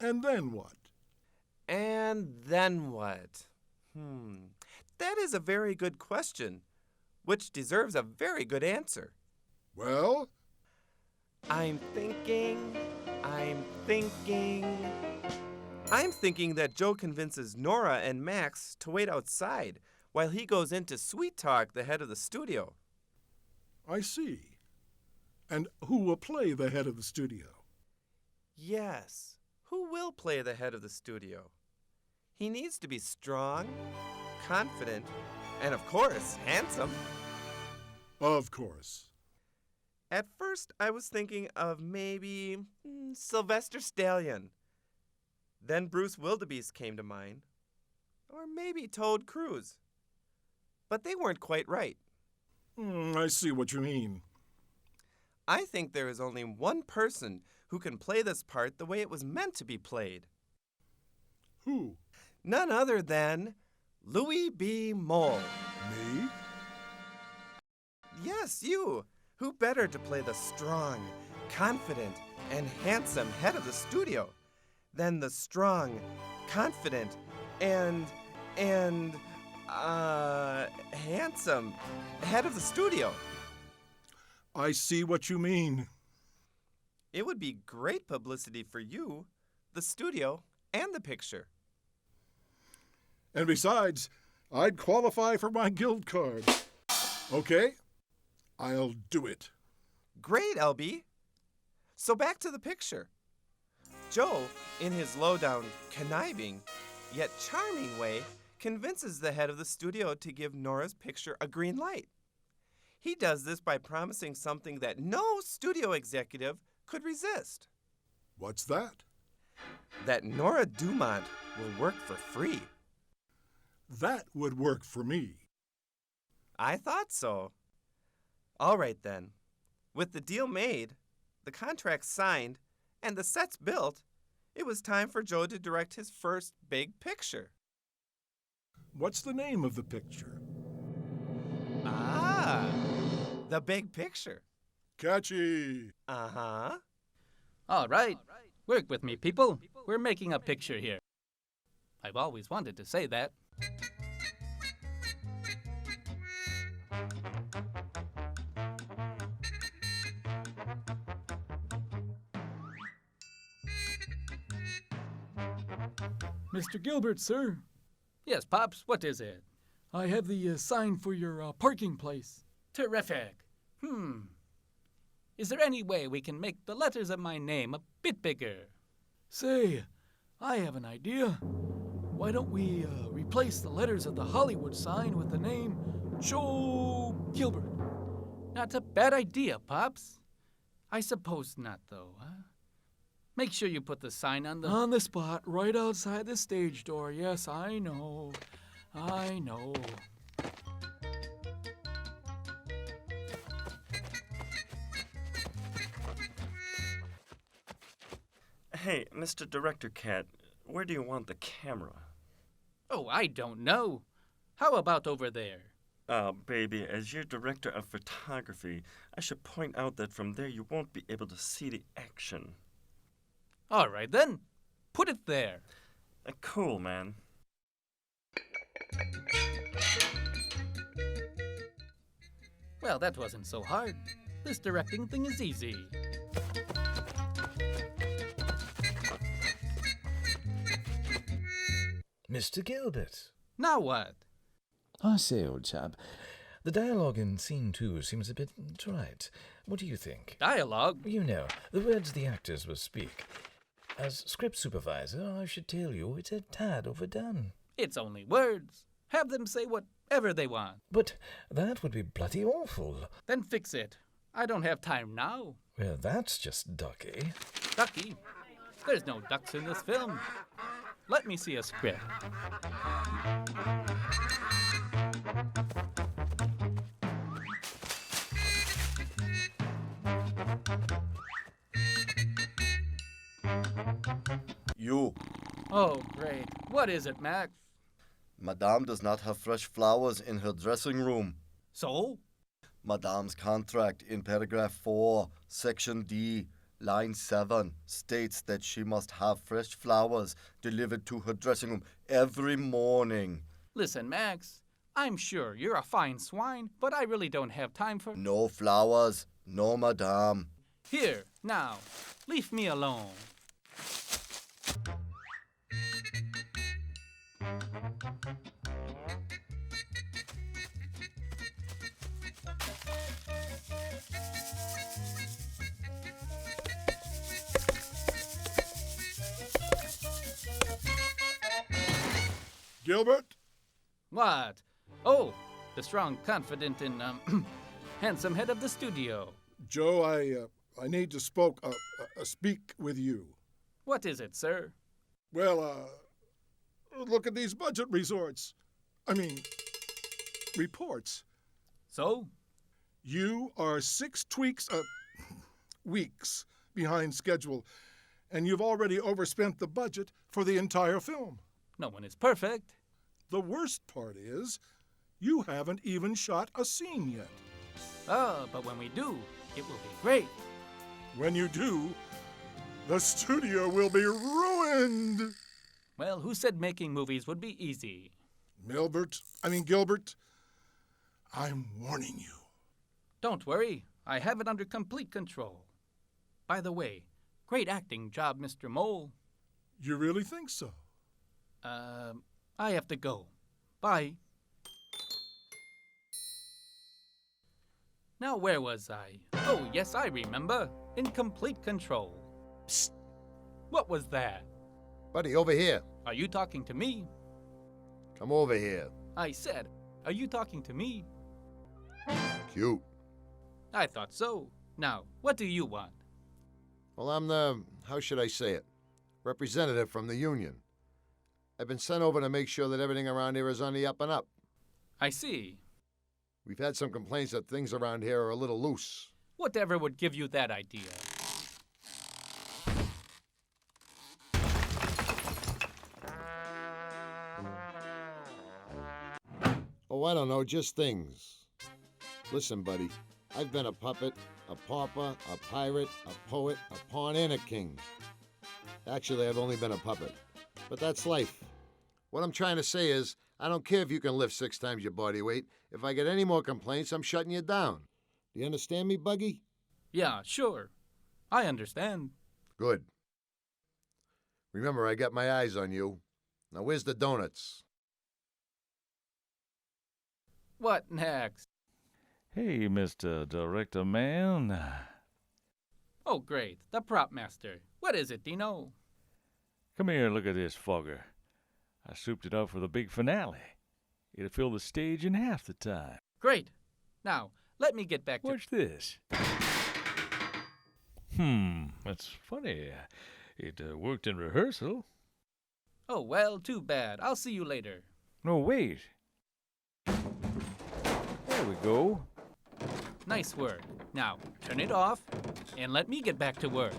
And then what? And then what? That is a very good question, which deserves a very good answer. Well? I'm thinking that Joe convinces Nora and Max to wait outside while he goes in to sweet talk the head of the studio. I see. And who will play the head of the studio? Yes. who will play the head of the studio? He needs to be strong, confident, and of course, handsome. Of course. At first, I was thinking of maybe Sylvester Stallone. Then Bruce Wildebeest came to mind. Or maybe Toad Cruz. But they weren't quite right. I see what you mean. I think there is only one person who can play this part the way it was meant to be played. Who? None other than Louis B. Mole. Me? Yes, you. Who better to play the strong, confident, and handsome head of the studio than the strong, confident, and handsome head of the studio? I see what you mean. It would be great publicity for you, the studio, and the picture. And besides, I'd qualify for my guild card. Okay? I'll do it. Great, LB. So back to the picture. Joe, in his low-down, conniving, yet charming way, convinces the head of the studio to give Nora's picture a green light. He does this by promising something that no studio executive could resist. What's that? That Nora Dumont will work for free. That would work for me. I thought so. All right, then. With the deal made, the contract signed, and the sets built, it was time for Joe to direct his first big picture. What's the name of the picture? Ah, The Big Picture. Catchy. Uh-huh. All right. Work with me, people. We're making a picture here. I've always wanted to say that. Mr. Gilbert, sir. Yes, Pops, what is it? I have the sign for your parking place. Terrific. Is there any way we can make the letters of my name a bit bigger? Say, I have an idea. Why don't we replace the letters of the Hollywood sign with the name Joe Gilbert? Not a bad idea, Pops. I suppose not, though, huh? Make sure you put the sign on the... On the spot, right outside the stage door. Yes, I know. I know. Hey, Mr. Director Cat, where do you want the camera? Oh, I don't know. How about over there? Baby, as your director of photography, I should point out that from there you won't be able to see the action. All right, then. Put it there. Cool, man. Well, that wasn't so hard. This directing thing is easy. Mr. Gilbert. Now what? I say, old chap, the dialogue in Scene 2 seems a bit trite. What do you think? Dialogue? You know, the words the actors will speak. As script supervisor, I should tell you it's a tad overdone. It's only words. Have them say whatever they want. But that would be bloody awful. Then fix it. I don't have time now. Well, that's just ducky. Ducky? There's no ducks in this film. Let me see a script. You. Oh, great. What is it, Max? Madame does not have fresh flowers in her dressing room. So? Madame's contract in paragraph 4, section D, line 7, states that she must have fresh flowers delivered to her dressing room every morning. Listen, Max, I'm sure you're a fine swine, but I really don't have time for... No flowers, no madame. Here, now, leave me alone. Gilbert? What? Oh, the strong, confident, and handsome head of the studio. Joe, I need to speak with you. What is it, sir? Well, look at these budget reports. So? You are 6 weeks behind schedule, and you've already overspent the budget for the entire film. No one is perfect. The worst part is, you haven't even shot a scene yet. But when we do, it will be great. When you do, the studio will be ruined. Well, who said making movies would be easy? Gilbert, I'm warning you. Don't worry, I have it under complete control. By the way, great acting job, Mr. Mole. You really think so? I have to go. Bye. Now, where was I? Oh, yes, I remember. In complete control. Psst! What was that? Buddy, over here. Are you talking to me? Come over here. I said, are you talking to me? Cute. I thought so. Now, what do you want? Well, I'm the, how should I say it, representative from the union. I've been sent over to make sure that everything around here is on the up and up. I see. We've had some complaints that things around here are a little loose. Whatever would give you that idea? Oh, I don't know, just things. Listen, buddy, I've been a puppet, a pauper, a pirate, a poet, a pawn, and a king. Actually, I've only been a puppet. But that's life. What I'm trying to say is, I don't care if you can lift 6 times your body weight. If I get any more complaints, I'm shutting you down. Do you understand me, Buggy? Yeah, sure. I understand. Good. Remember, I got my eyes on you. Now, where's the donuts? What next? Hey, Mr. Director Man. Oh, great. The prop master. What is it, Dino? Come here, look at this fogger. I souped it up for the big finale. It'll fill the stage in half the time. Great. Now, let me get back to... Watch this. That's funny. It worked in rehearsal. Oh, well, too bad. I'll see you later. No, wait. There we go. Nice work. Now, turn it off, and let me get back to work.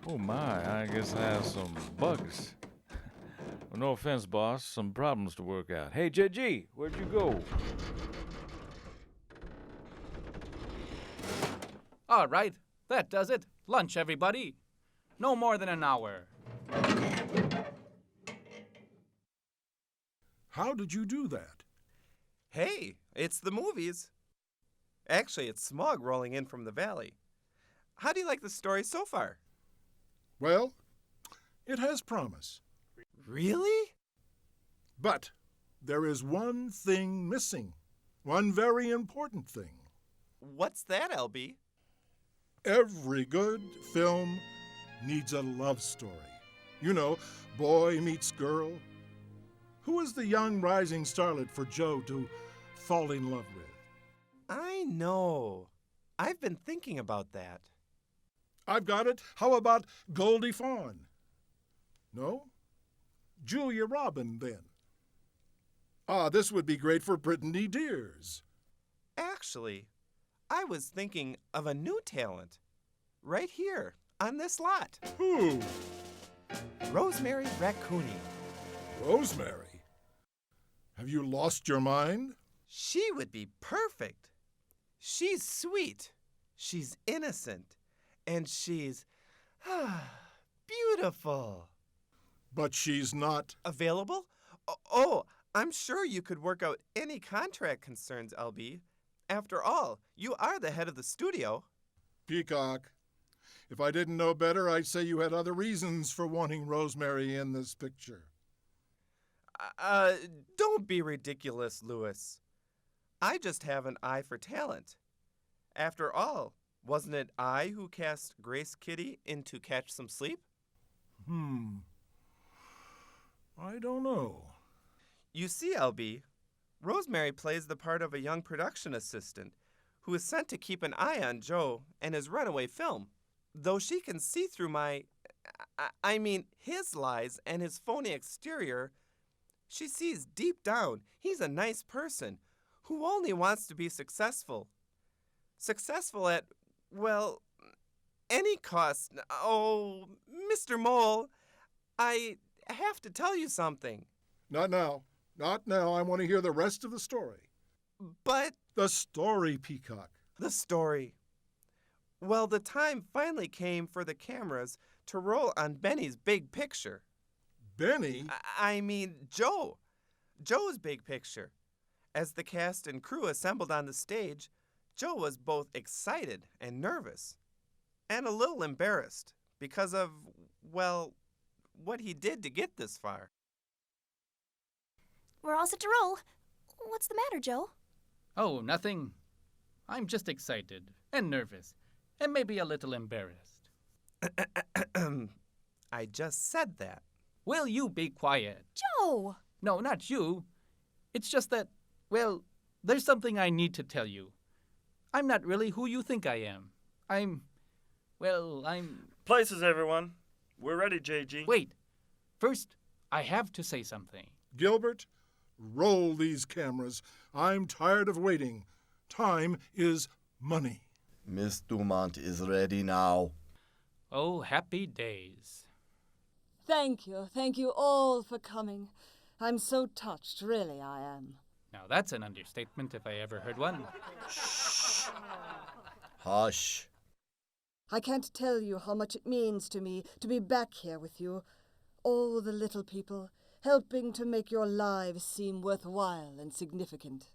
Oh my, I guess I have some bugs. Well, no offense, boss. Some problems to work out. Hey, JG, where'd you go? All right, that does it. Lunch, everybody. No more than an hour. How did you do that? Hey, it's the movies. Actually, it's smog rolling in from the valley. How do you like the story so far? Well, it has promise. Really? But there is one thing missing. One very important thing. What's that, LB? Every good film needs a love story. You know, boy meets girl. Who is the young rising starlet for Joe to fall in love with? I know. I've been thinking about that. I've got it. How about Goldie Fawn? No? Julia Robin, then. This would be great for Brittany Deers. Actually, I was thinking of a new talent. Right here, on this lot. Who? Rosemary Raccoony. Rosemary? Have you lost your mind? She would be perfect. She's sweet. She's innocent. And she's beautiful. But she's not available? Oh, I'm sure you could work out any contract concerns, LB. After all, you are the head of the studio. Peacock, if I didn't know better, I'd say you had other reasons for wanting Rosemary in this picture. Don't be ridiculous, Louis. I just have an eye for talent. After all, wasn't it I who cast Grace Kitty into Catch Some Sleep? I don't know. You see, LB, Rosemary plays the part of a young production assistant who is sent to keep an eye on Joe and his runaway film. Though she can see through his lies and his phony exterior, she sees deep down he's a nice person who only wants to be successful. Successful at, well, any cost. Oh, Mr. Mole, I have to tell you something. Not now. Not now. I want to hear the rest of the story. But... The story, Peacock. The story. Well, the time finally came for the cameras to roll on Benny's big picture. Benny? I mean, Joe. Joe's big picture. As the cast and crew assembled on the stage, Joe was both excited and nervous, and a little embarrassed because of, well, what he did to get this far. We're all set to roll. What's the matter, Joe? Oh, nothing. I'm just excited and nervous and maybe a little embarrassed. I just said that. Will you be quiet? Joe! No, not you. It's just that, well, there's something I need to tell you. I'm not really who you think I am. I'm... Places, everyone. We're ready, JG. Wait. First, I have to say something. Gilbert, roll these cameras. I'm tired of waiting. Time is money. Miss Dumont is ready now. Oh, happy days. Thank you all for coming. I'm so touched, really I am. Now that's an understatement if I ever heard one. Shh. Hush. I can't tell you how much it means to me to be back here with you. All the little people, helping to make your lives seem worthwhile and significant.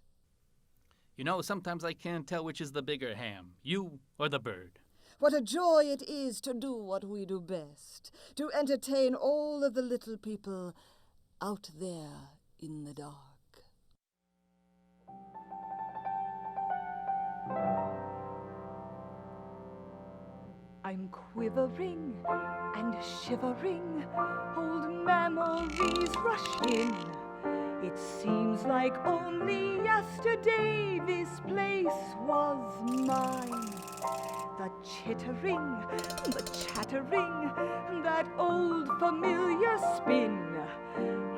You know, sometimes I can't tell which is the bigger ham, you or the bird. What a joy it is to do what we do best, to entertain all of the little people out there in the dark. I'm quivering and shivering, old memories rush in. It seems like only yesterday this place was mine. The chittering, the chattering, that old familiar spin.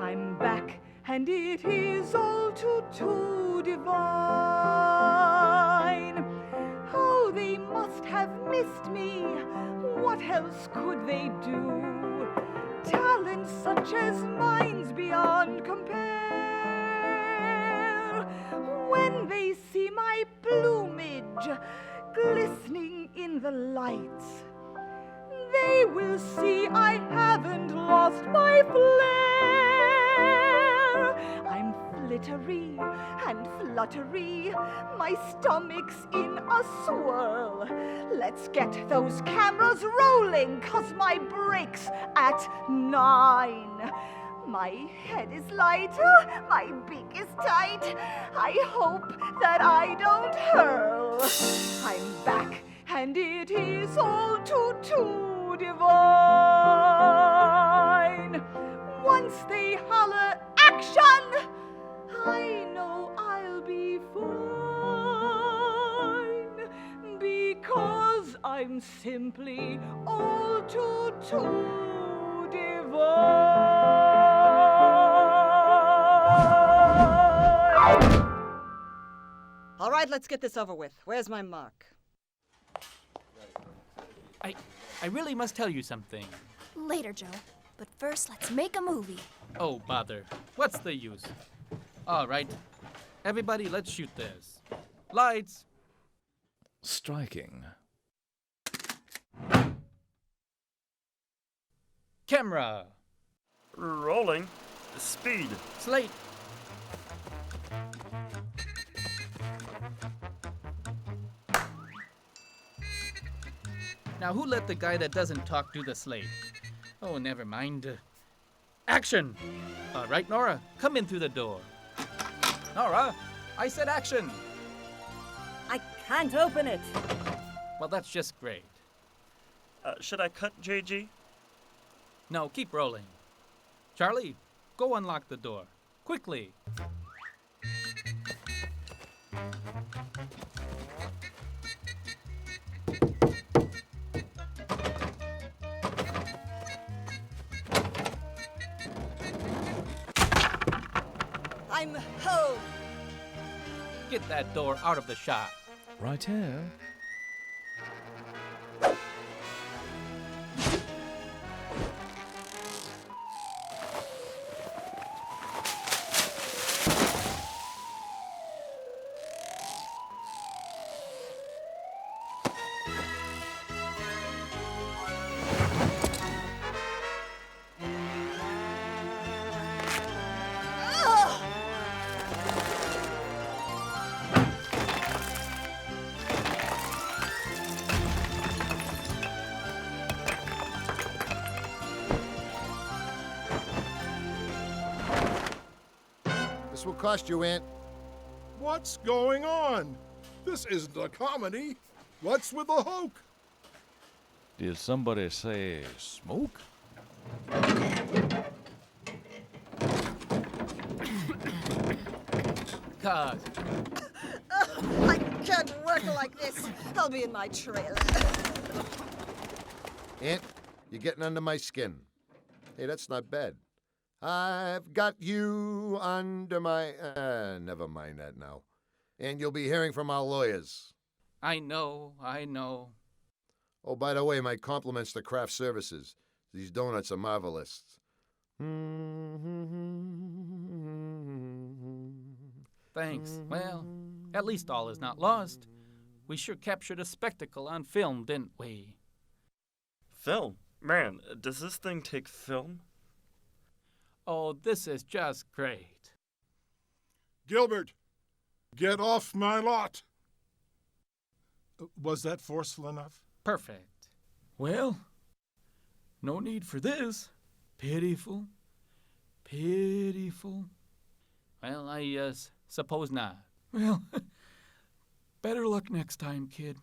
I'm back and it is all too divine. Oh, they must have missed me. What else could they do? Talents such as mine's beyond compare. When they see my plumage glistening in the lights, they will see I haven't lost my flair. I'm flittery and fluttery, my stomach's in a swirl. Let's get those cameras rolling, 'cause my break's at 9. My head is light, my beak is tight. I hope that I don't hurl. I'm back, and it is all too divine. Once they holler action, I know I'll be fine, because I'm simply all too divine. All right, let's get this over with. Where's my mark? I really must tell you something. Later, Joe. But first, let's make a movie. Oh, bother. What's the use? All right. Everybody, let's shoot this. Lights. Striking. Camera. Rolling. Speed. Slate. Now, who let the guy that doesn't talk do the slate? Oh, never mind. Action! All right, Nora, come in through the door. Nora, I said action! I can't open it. Well, that's just great. Should I cut, JG? No, keep rolling. Charlie, go unlock the door. Quickly. I'm home. Get that door out of the shop. Right here. This will cost you, Aunt. What's going on? This isn't a comedy. What's with the Hulk? Did somebody say smoke? Cause I can't work like this. I'll be in my trailer. Aunt, you're getting under my skin. Hey, that's not bad. I've got you under my... never mind that now. And you'll be hearing from our lawyers. I know. Oh, by the way, my compliments to Craft Services. These donuts are marvelous. Thanks. Well, at least all is not lost. We sure captured a spectacle on film, didn't we? Film? Man, does this thing take film? Oh, this is just great. Gilbert, get off my lot. Was that forceful enough? Perfect. Well, no need for this. Pitiful. Well, I suppose not. Well, better luck next time, kid.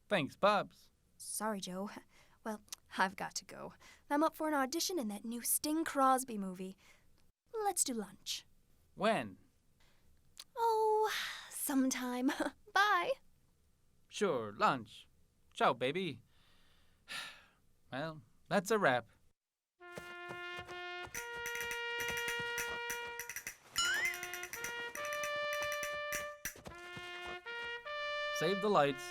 Thanks, Bobs. Sorry, Joe. Well, I've got to go. I'm up for an audition in that new Sting Crosby movie. Let's do lunch. When? Oh, sometime. Bye. Sure, lunch. Ciao, baby. Well, that's a wrap. Save the lights.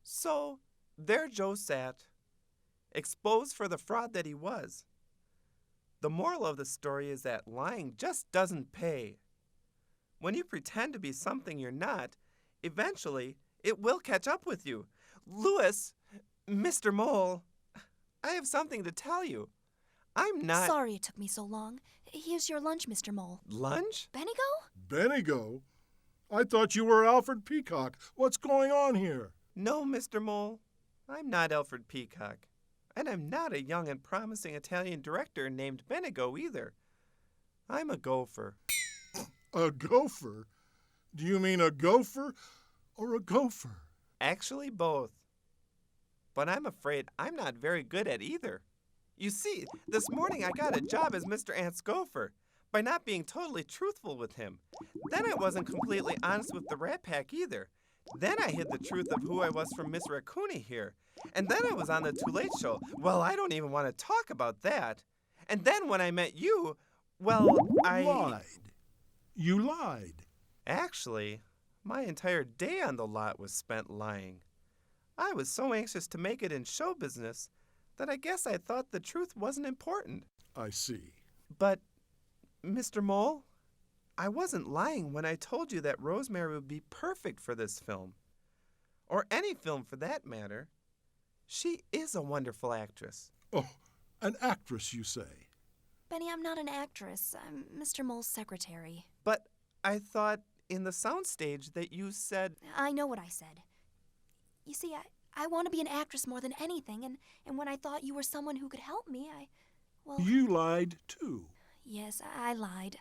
So, there Joe sat, exposed for the fraud that he was. The moral of the story is that lying just doesn't pay. When you pretend to be something you're not, eventually it will catch up with you. Louis, Mr. Mole, I have something to tell you. I'm not... Sorry it took me so long. Here's your lunch, Mr. Mole. Lunch? Benigo? Benigo? I thought you were Alfred Peacock. What's going on here? No, Mr. Mole. I'm not Alfred Peacock. And I'm not a young and promising Italian director named Benigo either. I'm a gopher. A gopher? Do you mean a gopher or a gopher? Actually, both. But I'm afraid I'm not very good at either. You see, this morning I got a job as Mr. Ant's gopher by not being totally truthful with him. Then I wasn't completely honest with the Rat Pack either. Then I hid the truth of who I was from Miss Raccoony here. And then I was on the Too Late Show. Well, I don't even want to talk about that. And then when I met you, well, I... Lied. You lied. Actually, my entire day on the lot was spent lying. I was so anxious to make it in show business that I guess I thought the truth wasn't important. I see. But, Mr. Mole, I wasn't lying when I told you that Rosemary would be perfect for this film. Or any film for that matter. She is a wonderful actress. Oh, an actress, you say? Benny, I'm not an actress. I'm Mr. Mole's secretary. But I thought in the soundstage that you said... I know what I said. You see, I want to be an actress more than anything, and when I thought you were someone who could help me, well... You lied, too. Yes, I lied.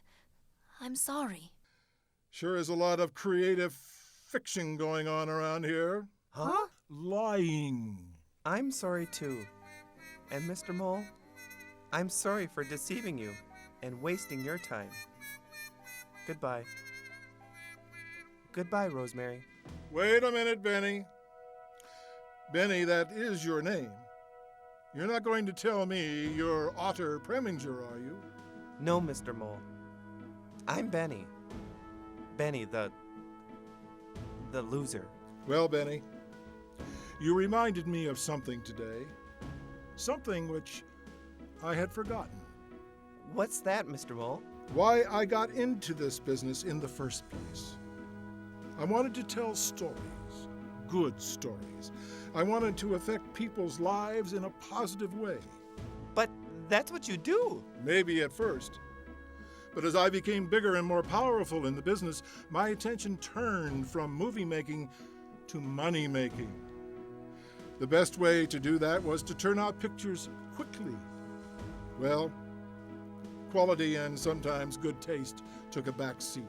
I'm sorry. Sure is a lot of creative fiction going on around here. Huh? Lying. I'm sorry, too. And Mr. Mole, I'm sorry for deceiving you and wasting your time. Goodbye. Goodbye, Rosemary. Wait a minute, Benny. Benny, that is your name. You're not going to tell me you're Otter Preminger, are you? No, Mr. Mole. I'm Benny. Benny, the loser. Well, Benny, you reminded me of something today. Something which I had forgotten. What's that, Mr. Mole? Why I got into this business in the first place. I wanted to tell stories, good stories. I wanted to affect people's lives in a positive way. But that's what you do. Maybe at first. But as I became bigger and more powerful in the business, my attention turned from movie making to money making. The best way to do that was to turn out pictures quickly. Well, quality and sometimes good taste took a back seat.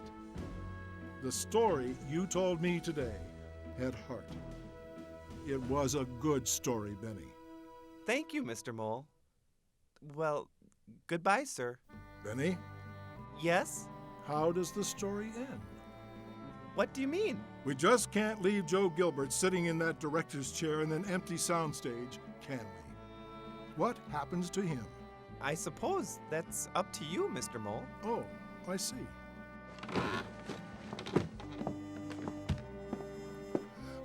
The story you told me today had heart. It was a good story, Benny. Thank you, Mr. Mole. Well, goodbye, sir. Benny? Yes? How does the story end? What do you mean? We just can't leave Joe Gilbert sitting in that director's chair in an empty soundstage, can we? What happens to him? I suppose that's up to you, Mr. Mole. Oh, I see.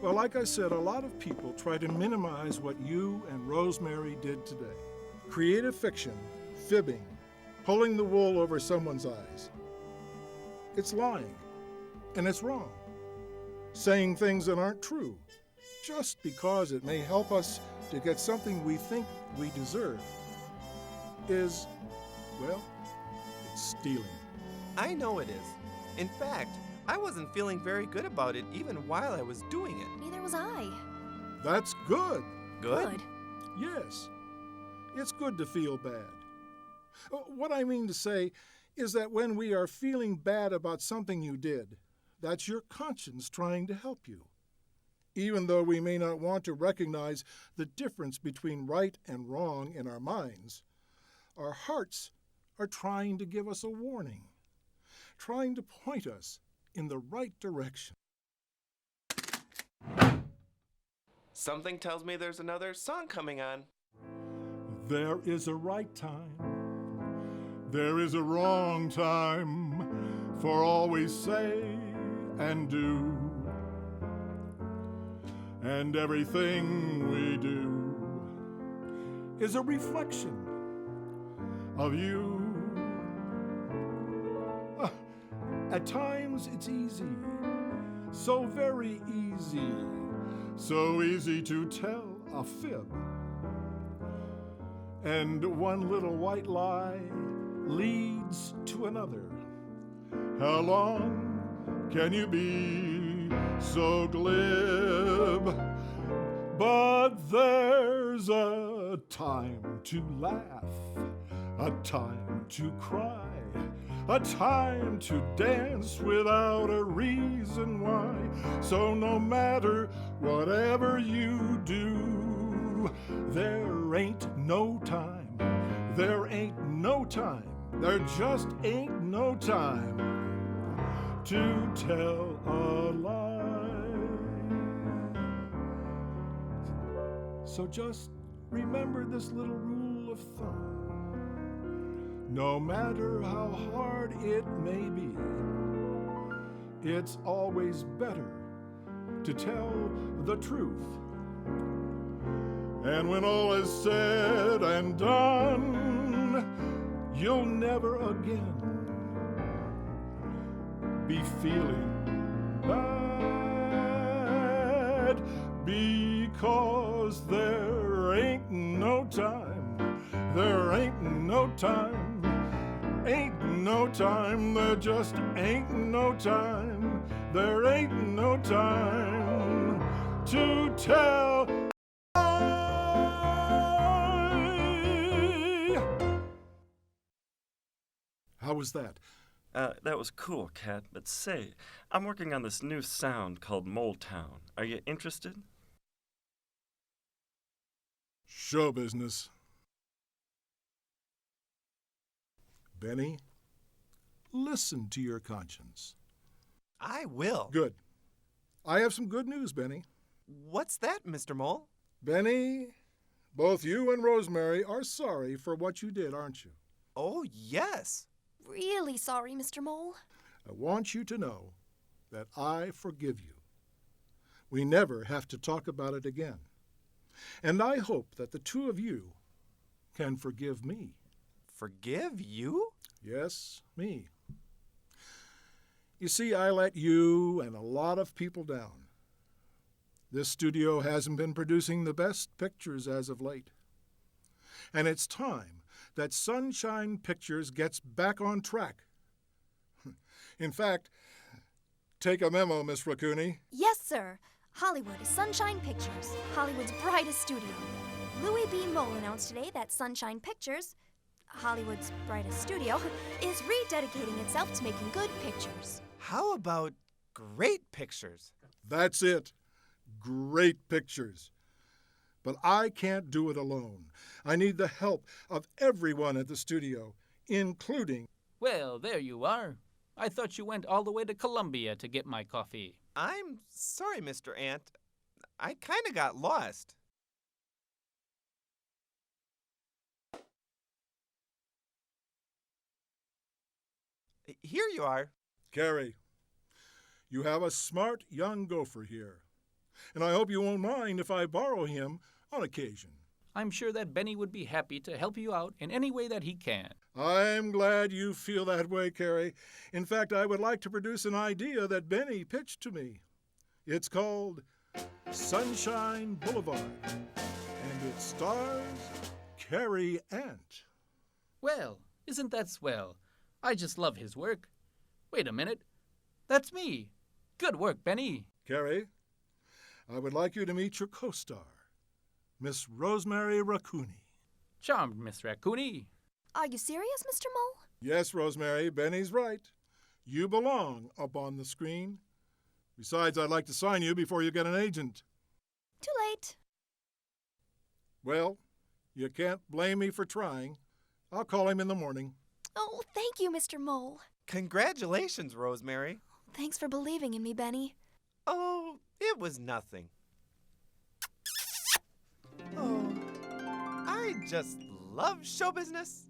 Well, like I said, a lot of people try to minimize what you and Rosemary did today. Creative fiction, fibbing, pulling the wool over someone's eyes. It's lying, and it's wrong. Saying things that aren't true, just because it may help us to get something we think we deserve, is, well, it's stealing. I know it is. In fact, I wasn't feeling very good about it even while I was doing it. Neither was I. That's good. Good? Yes. It's good to feel bad. What I mean to say is that when we are feeling bad about something you did, that's your conscience trying to help you. Even though we may not want to recognize the difference between right and wrong in our minds, our hearts are trying to give us a warning, trying to point us in the right direction. Something tells me there's another song coming on. There is a right time. There is a wrong time for all we say and do. And everything we do is a reflection of you. At times it's easy, so very easy, so easy to tell a fib. And one little white lie leads to another. How long can you be so glib? But there's a time to laugh, a time to cry, a time to dance without a reason why. So no matter whatever you do, there ain't no time, there ain't no time, there just ain't no time to tell a lie. So just remember this little rule of thumb. No matter how hard it may be, it's always better to tell the truth. And when all is said and done, you'll never again be feeling bad, because there ain't no time, there ain't no time. Ain't no time, there just ain't no time, there ain't no time to tell. How was that? That was cool, Cat, but say, I'm working on this new sound called Mole Town. Are you interested? Show business. Benny, listen to your conscience. I will. Good. I have some good news, Benny. What's that, Mr. Mole? Benny, both you and Rosemary are sorry for what you did, aren't you? Oh, yes. Really sorry, Mr. Mole. I want you to know that I forgive you. We never have to talk about it again. And I hope that the two of you can forgive me. Forgive you? Yes, me. You see, I let you and a lot of people down. This studio hasn't been producing the best pictures as of late. And it's time that Sunshine Pictures gets back on track. In fact, take a memo, Miss Raccoony. Yes, sir. Hollywood is Sunshine Pictures, Hollywood's brightest studio. Louis B. Mole announced today that Sunshine Pictures, Hollywood's brightest studio, is rededicating itself to making good pictures. How about great pictures? That's it. Great pictures. But I can't do it alone. I need the help of everyone at the studio, including... Well, there you are. I thought you went all the way to Columbia to get my coffee. I'm sorry, Mr. Ant. I kind of got lost. Here you are. Carrie, you have a smart young gopher here, and I hope you won't mind if I borrow him on occasion. I'm sure that Benny would be happy to help you out in any way that he can. I'm glad you feel that way, Carrie. In fact, I would like to produce an idea that Benny pitched to me. It's called Sunshine Boulevard, and it stars Carrie Ant. Well, isn't that swell? I just love his work. Wait a minute. That's me. Good work, Benny. Carrie, I would like you to meet your co-star, Miss Rosemary Raccoony. Charmed, Miss Raccoony. Are you serious, Mr. Mole? Yes, Rosemary, Benny's right. You belong up on the screen. Besides, I'd like to sign you before you get an agent. Too late. Well, you can't blame me for trying. I'll call him in the morning. Oh, thank you, Mr. Mole. Congratulations, Rosemary. Thanks for believing in me, Benny. Oh, it was nothing. Oh, I just love show business.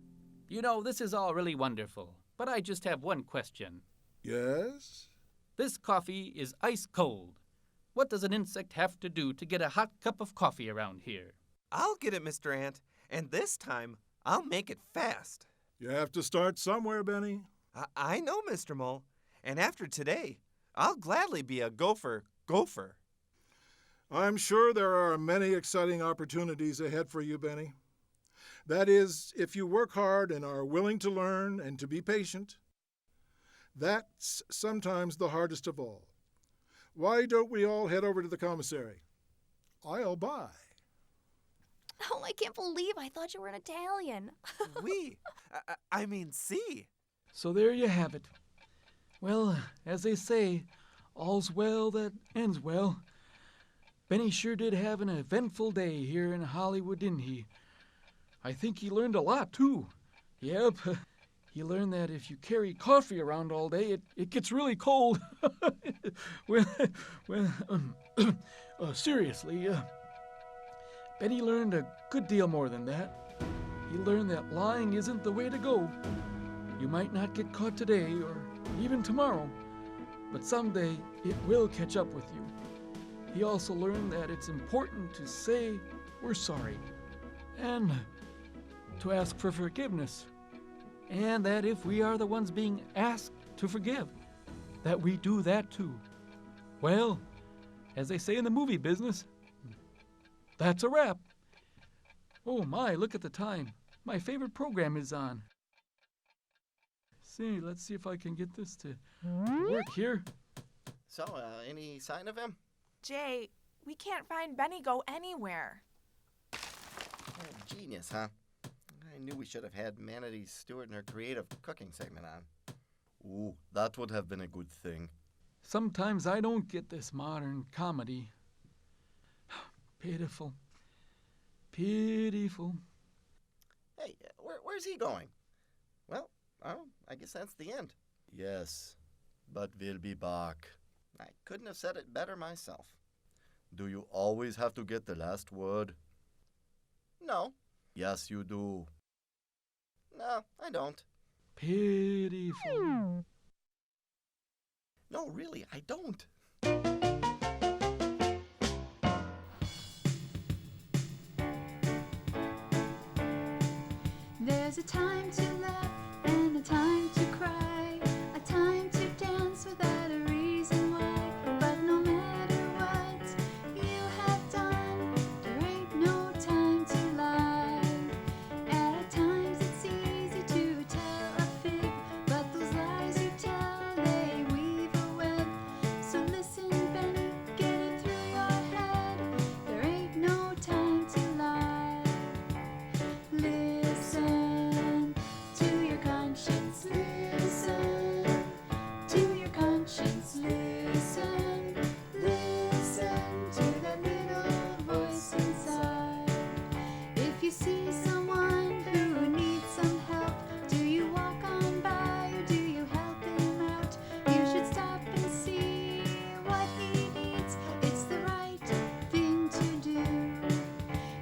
You know, this is all really wonderful, but I just have one question. Yes? This coffee is ice cold. What does an insect have to do to get a hot cup of coffee around here? I'll get it, Mr. Ant, and this time I'll make it fast. You have to start somewhere, Benny. I know, Mr. Mole, and after today, I'll gladly be a gopher. I'm sure there are many exciting opportunities ahead for you, Benny. That is, if you work hard and are willing to learn and to be patient. That's sometimes the hardest of all. Why don't we all head over to the commissary? I'll buy. Oh, I can't believe I thought you were an Italian. I mean, si. So there you have it. Well, as they say, all's well that ends well. Benny sure did have an eventful day here in Hollywood, didn't he? I think he learned a lot, too. Yep, he learned that if you carry coffee around all day, it gets really cold. Seriously, Benny learned a good deal more than that. He learned that lying isn't the way to go. You might not get caught today or even tomorrow, but someday it will catch up with you. He also learned that it's important to say we're sorry and to ask for forgiveness, and that if we are the ones being asked to forgive, that we do that too. Well, as they say in the movie business, that's a wrap. Oh my, look at the time. My favorite program is on. See, let's see if I can get this to work here. So, any sign of him? Jay, we can't find Benny go anywhere. Oh, genius, huh? I knew we should have had Manatee Stewart in her creative cooking segment on. Ooh, that would have been a good thing. Sometimes I don't get this modern comedy. Pitiful. Pitiful. Hey, where's he going? Well, Oh, I guess that's the end. Yes, but we'll be back. I couldn't have said it better myself. Do you always have to get the last word? No. Yes, you do. No, I don't. Pitiful. No, really, I don't. There's a time to laugh and a time to cry, a time to dance without a reason why. But no matter what you have done, there ain't no time to lie. At times it's easy to tell a fib, but those lies you tell, they weave a web. So listen, Benny, get it through your head, there ain't no time to lie. Listen to your conscience, listen to your conscience, listen, listen to that little voice inside. If you see someone who needs some help, do you walk on by or do you help him out? You should stop and see what he needs, it's the right thing to do.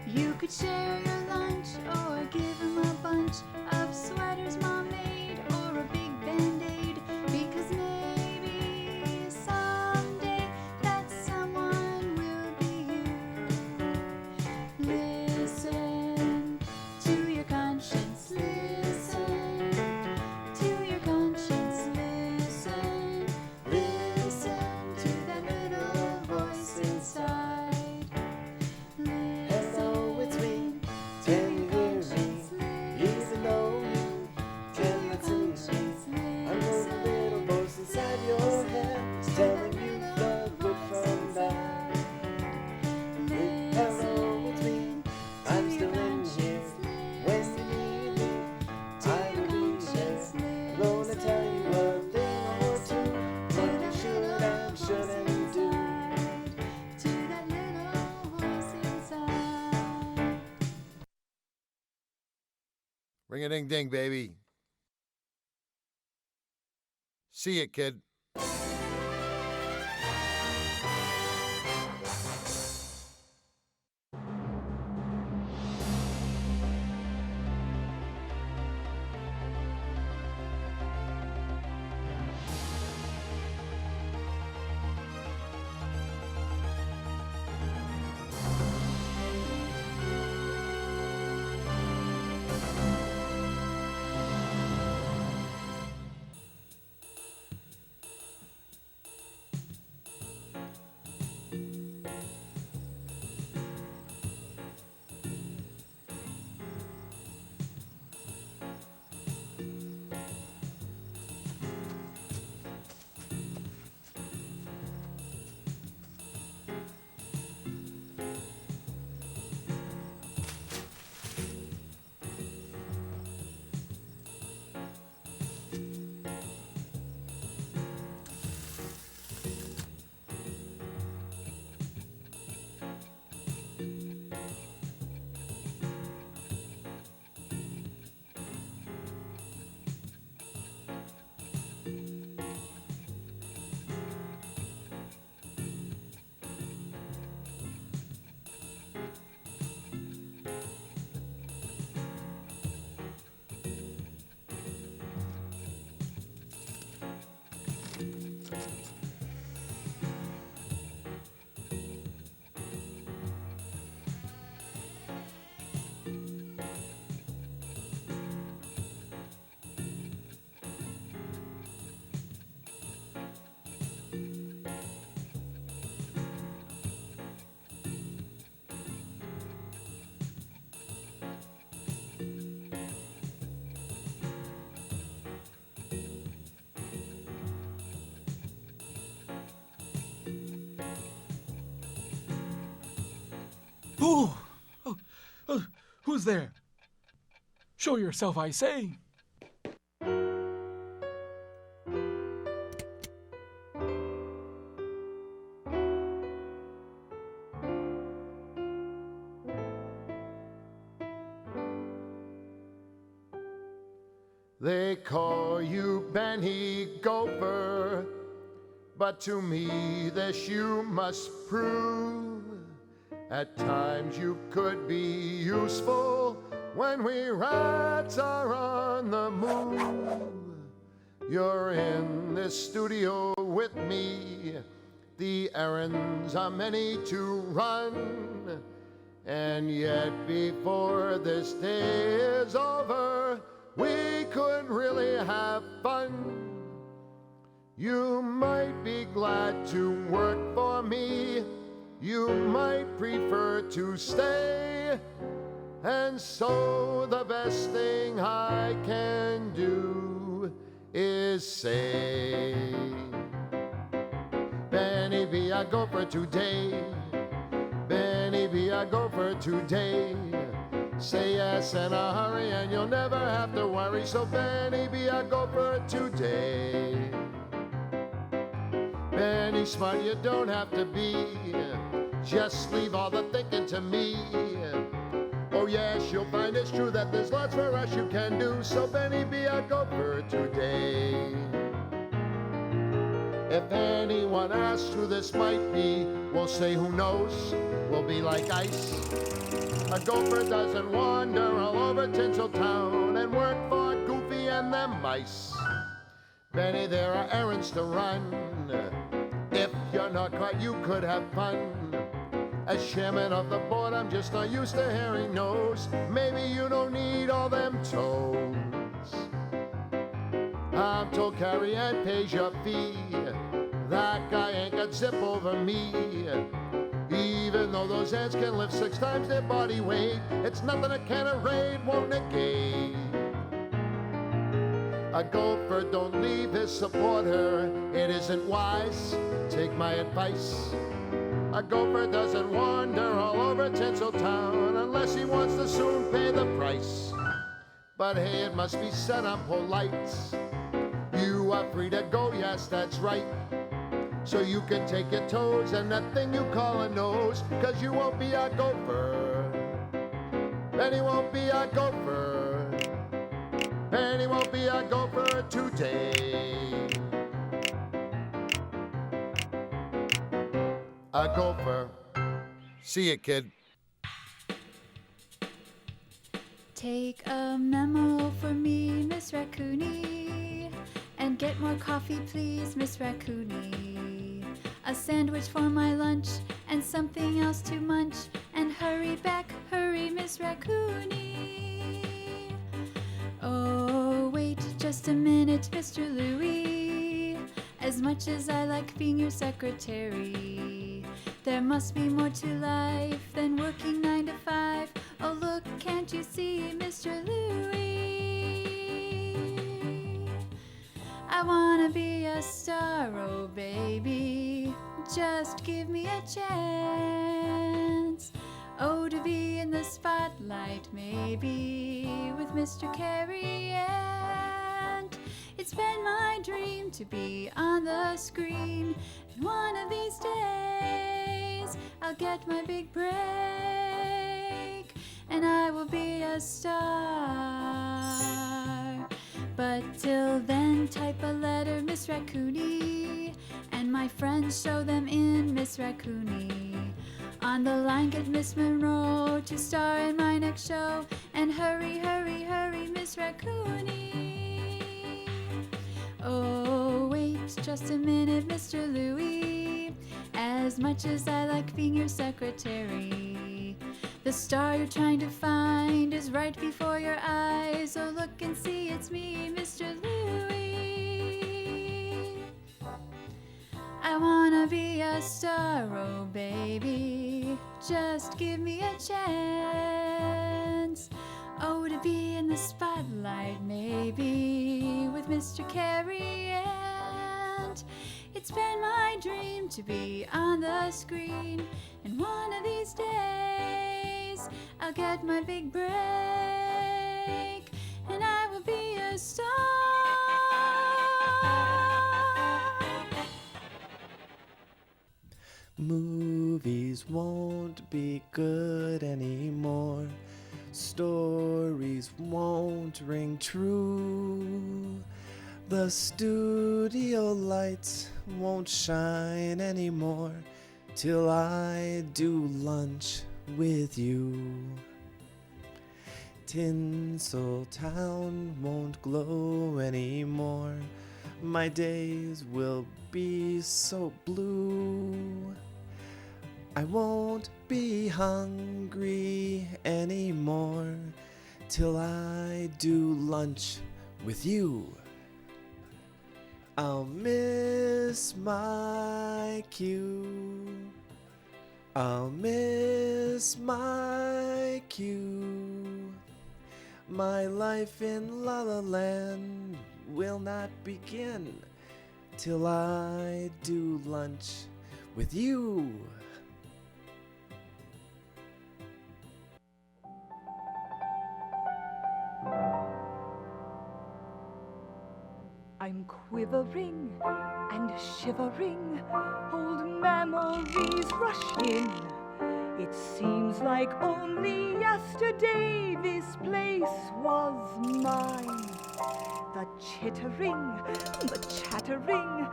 You could share your lunch or give him a bunch of sweaters Mom made or a big Band-Aid, because maybe someday that someone will be you. Listen to your conscience, listen to your conscience, listen, listen to that little voice inside. Hello, it's me. Can you hear me? Even though you cannot see me, I know the little voice inside your head is telling you the good from bad. Hello, it's me. I'm still in here. When you need me, I will be there. I'm gonna tell you a thing or two, what you should and shouldn't do. To that little voice inside. Ring a ding ding, baby. See ya, kid. Who's there? Show yourself, I say. They call you Benny Gopher, but to me this you must prove. At times you could be useful when we rats are on the move. You're in this studio with me. The errands are many to run. And yet before this day is over, we could really have fun. You might be glad to work for me. You might prefer to stay. And so the best thing I can do is say, Benny be a gopher today. Benny be a gopher today. Say yes in a hurry and you'll never have to worry. So Benny be a gopher today. Benny smart you don't have to be. Just leave all the thinking to me. Oh yes, you'll find it's true that there's lots for us you can do. So Benny be a gopher today. If anyone asks who this might be, we'll say who knows, we'll be like ice. A gopher doesn't wander all over Tinseltown and work for Goofy and them mice. Benny, there are errands to run. If you're not caught, you could have fun. As chairman of the board, I'm just not used to hearing no's. Maybe you don't need all them toes. I'm told Carrie Ann pays your fee. That guy ain't got zip over me. Even though those ants can lift 6 times their body weight, it's nothing a can of raid won't negate. A gopher don't leave his supporter. It isn't wise. Take my advice. A gopher doesn't wander all over Tinseltown unless he wants to soon pay the price. But hey, it must be said I'm polite. You are free to go, yes, that's right. So you can take your toes and that thing you call a nose, 'cause you won't be a gopher. Benny won't be a gopher. Benny won't be a gopher today. A gopher. See ya, kid. Take a memo for me, Miss Raccoony, and get more coffee, please, Miss Raccoony. A sandwich for my lunch and something else to munch, and hurry back, hurry, Miss Raccoony. Oh, wait just a minute, Mr. Louie. As much as I like being your secretary, there must be more to life than working 9 to 5. Oh, look, can't you see, Mr. Louie? I wanna be a star, oh baby, just give me a chance. Oh, to be in the spotlight, maybe, with Mr. Cary Ant. It's been my dream to be on the screen, and one of these days I'll get my big break, and I will be a star. But till then, type a letter, Miss Raccoony, and my friends show them in Miss Raccoony. On the line, get Miss Monroe to star in my next show, and hurry, hurry, hurry, Miss Raccoony. Oh, wait just a minute, Mr. Louie. As much as I like being your secretary, the star you're trying to find is right before your eyes. Oh, look and see, it's me, Mr. Louie. I wanna be a star, oh baby, just give me a chance. Oh, to be in the spotlight, maybe, with Mr. Cary Ant. It's been my dream to be on the screen, and one of these days I'll get my big break, and I will be a star. Movies won't be good anymore. Stories won't ring true. The studio lights won't shine anymore till I do lunch with you. Tinseltown won't glow anymore. My days will be so blue. I won't be hungry anymore till I do lunch with you. I'll miss my cue. I'll miss my cue. My life in La La Land will not begin till I do lunch with you. I'm quivering and shivering, old memories rush in. It seems like only yesterday this place was mine. The chittering, the chattering,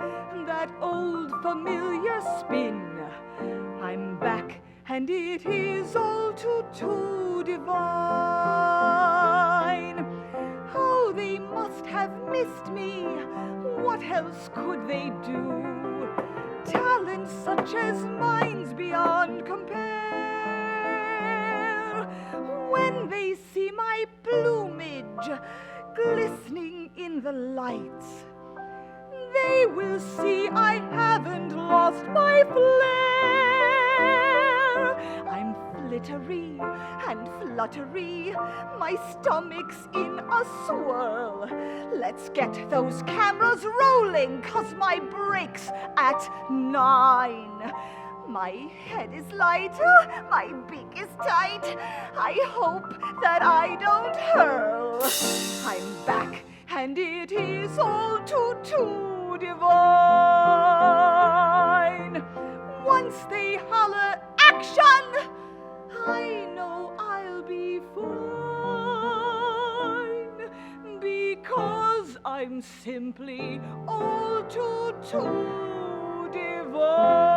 that old familiar spin. I'm back and it is all too divine. Oh, they must have missed me. What else could they do? Talent such as mine's beyond compare. When they see my plumage glistening in the lights, they will see I haven't lost my flair. I'm flittery and fluttery, my stomach's in a swirl. Let's get those cameras rolling, 'cause my break's at 9. My head is light, my beak is tight. I hope that I don't hurl. I'm back and it is all too divine. Once they holler action, I know I'll be fine, because I'm simply all too divine.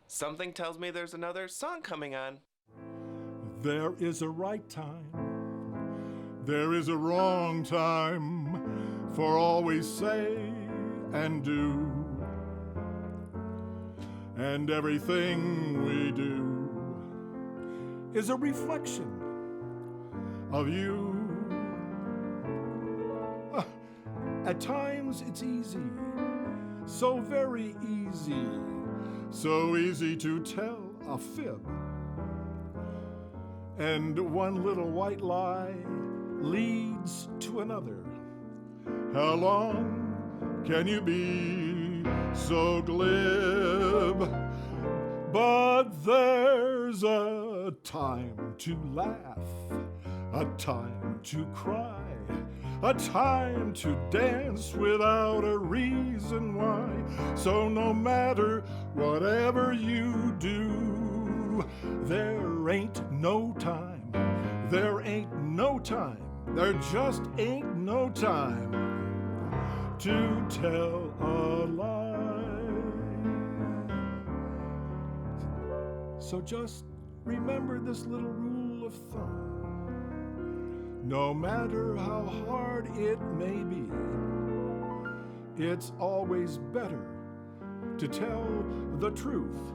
Something tells me there's another song coming on. There is a right time, there is a wrong time for all we say and do. And everything we do is a reflection of you. At times it's easy, so very easy, so easy to tell a fib. And one little white lie leads to another. How long can you be so glib? But there's a time to laugh, a time to cry, a time to dance without a reason why. So no matter whatever you do, there ain't no time, there ain't no time, there just ain't no time to tell a lie. So just remember this little rule of thumb. No matter how hard it may be, it's always better to tell the truth.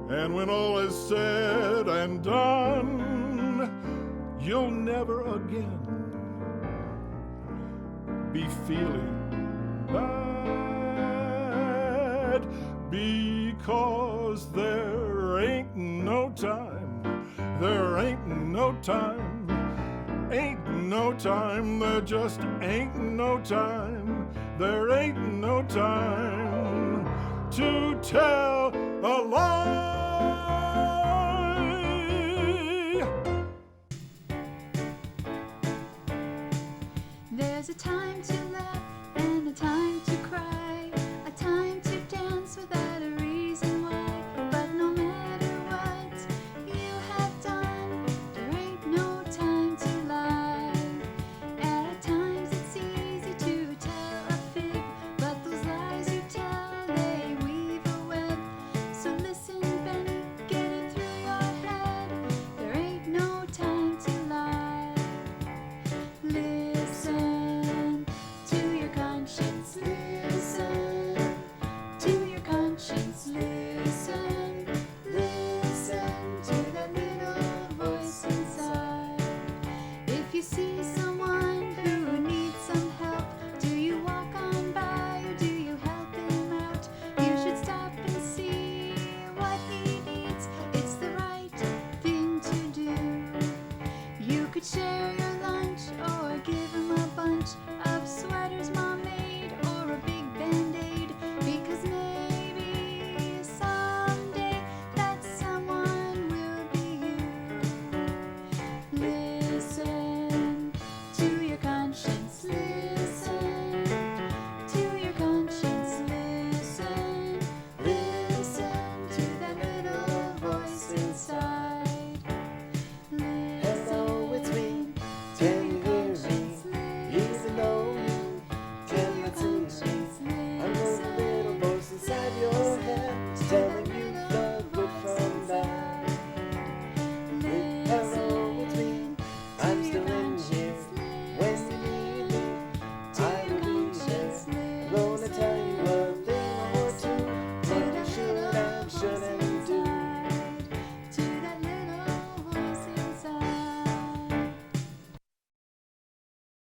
And when all is said and done, you'll never again be feeling bad, because there ain't no time, there ain't no time, ain't no time, there just ain't no time, there ain't no time to tell a lie.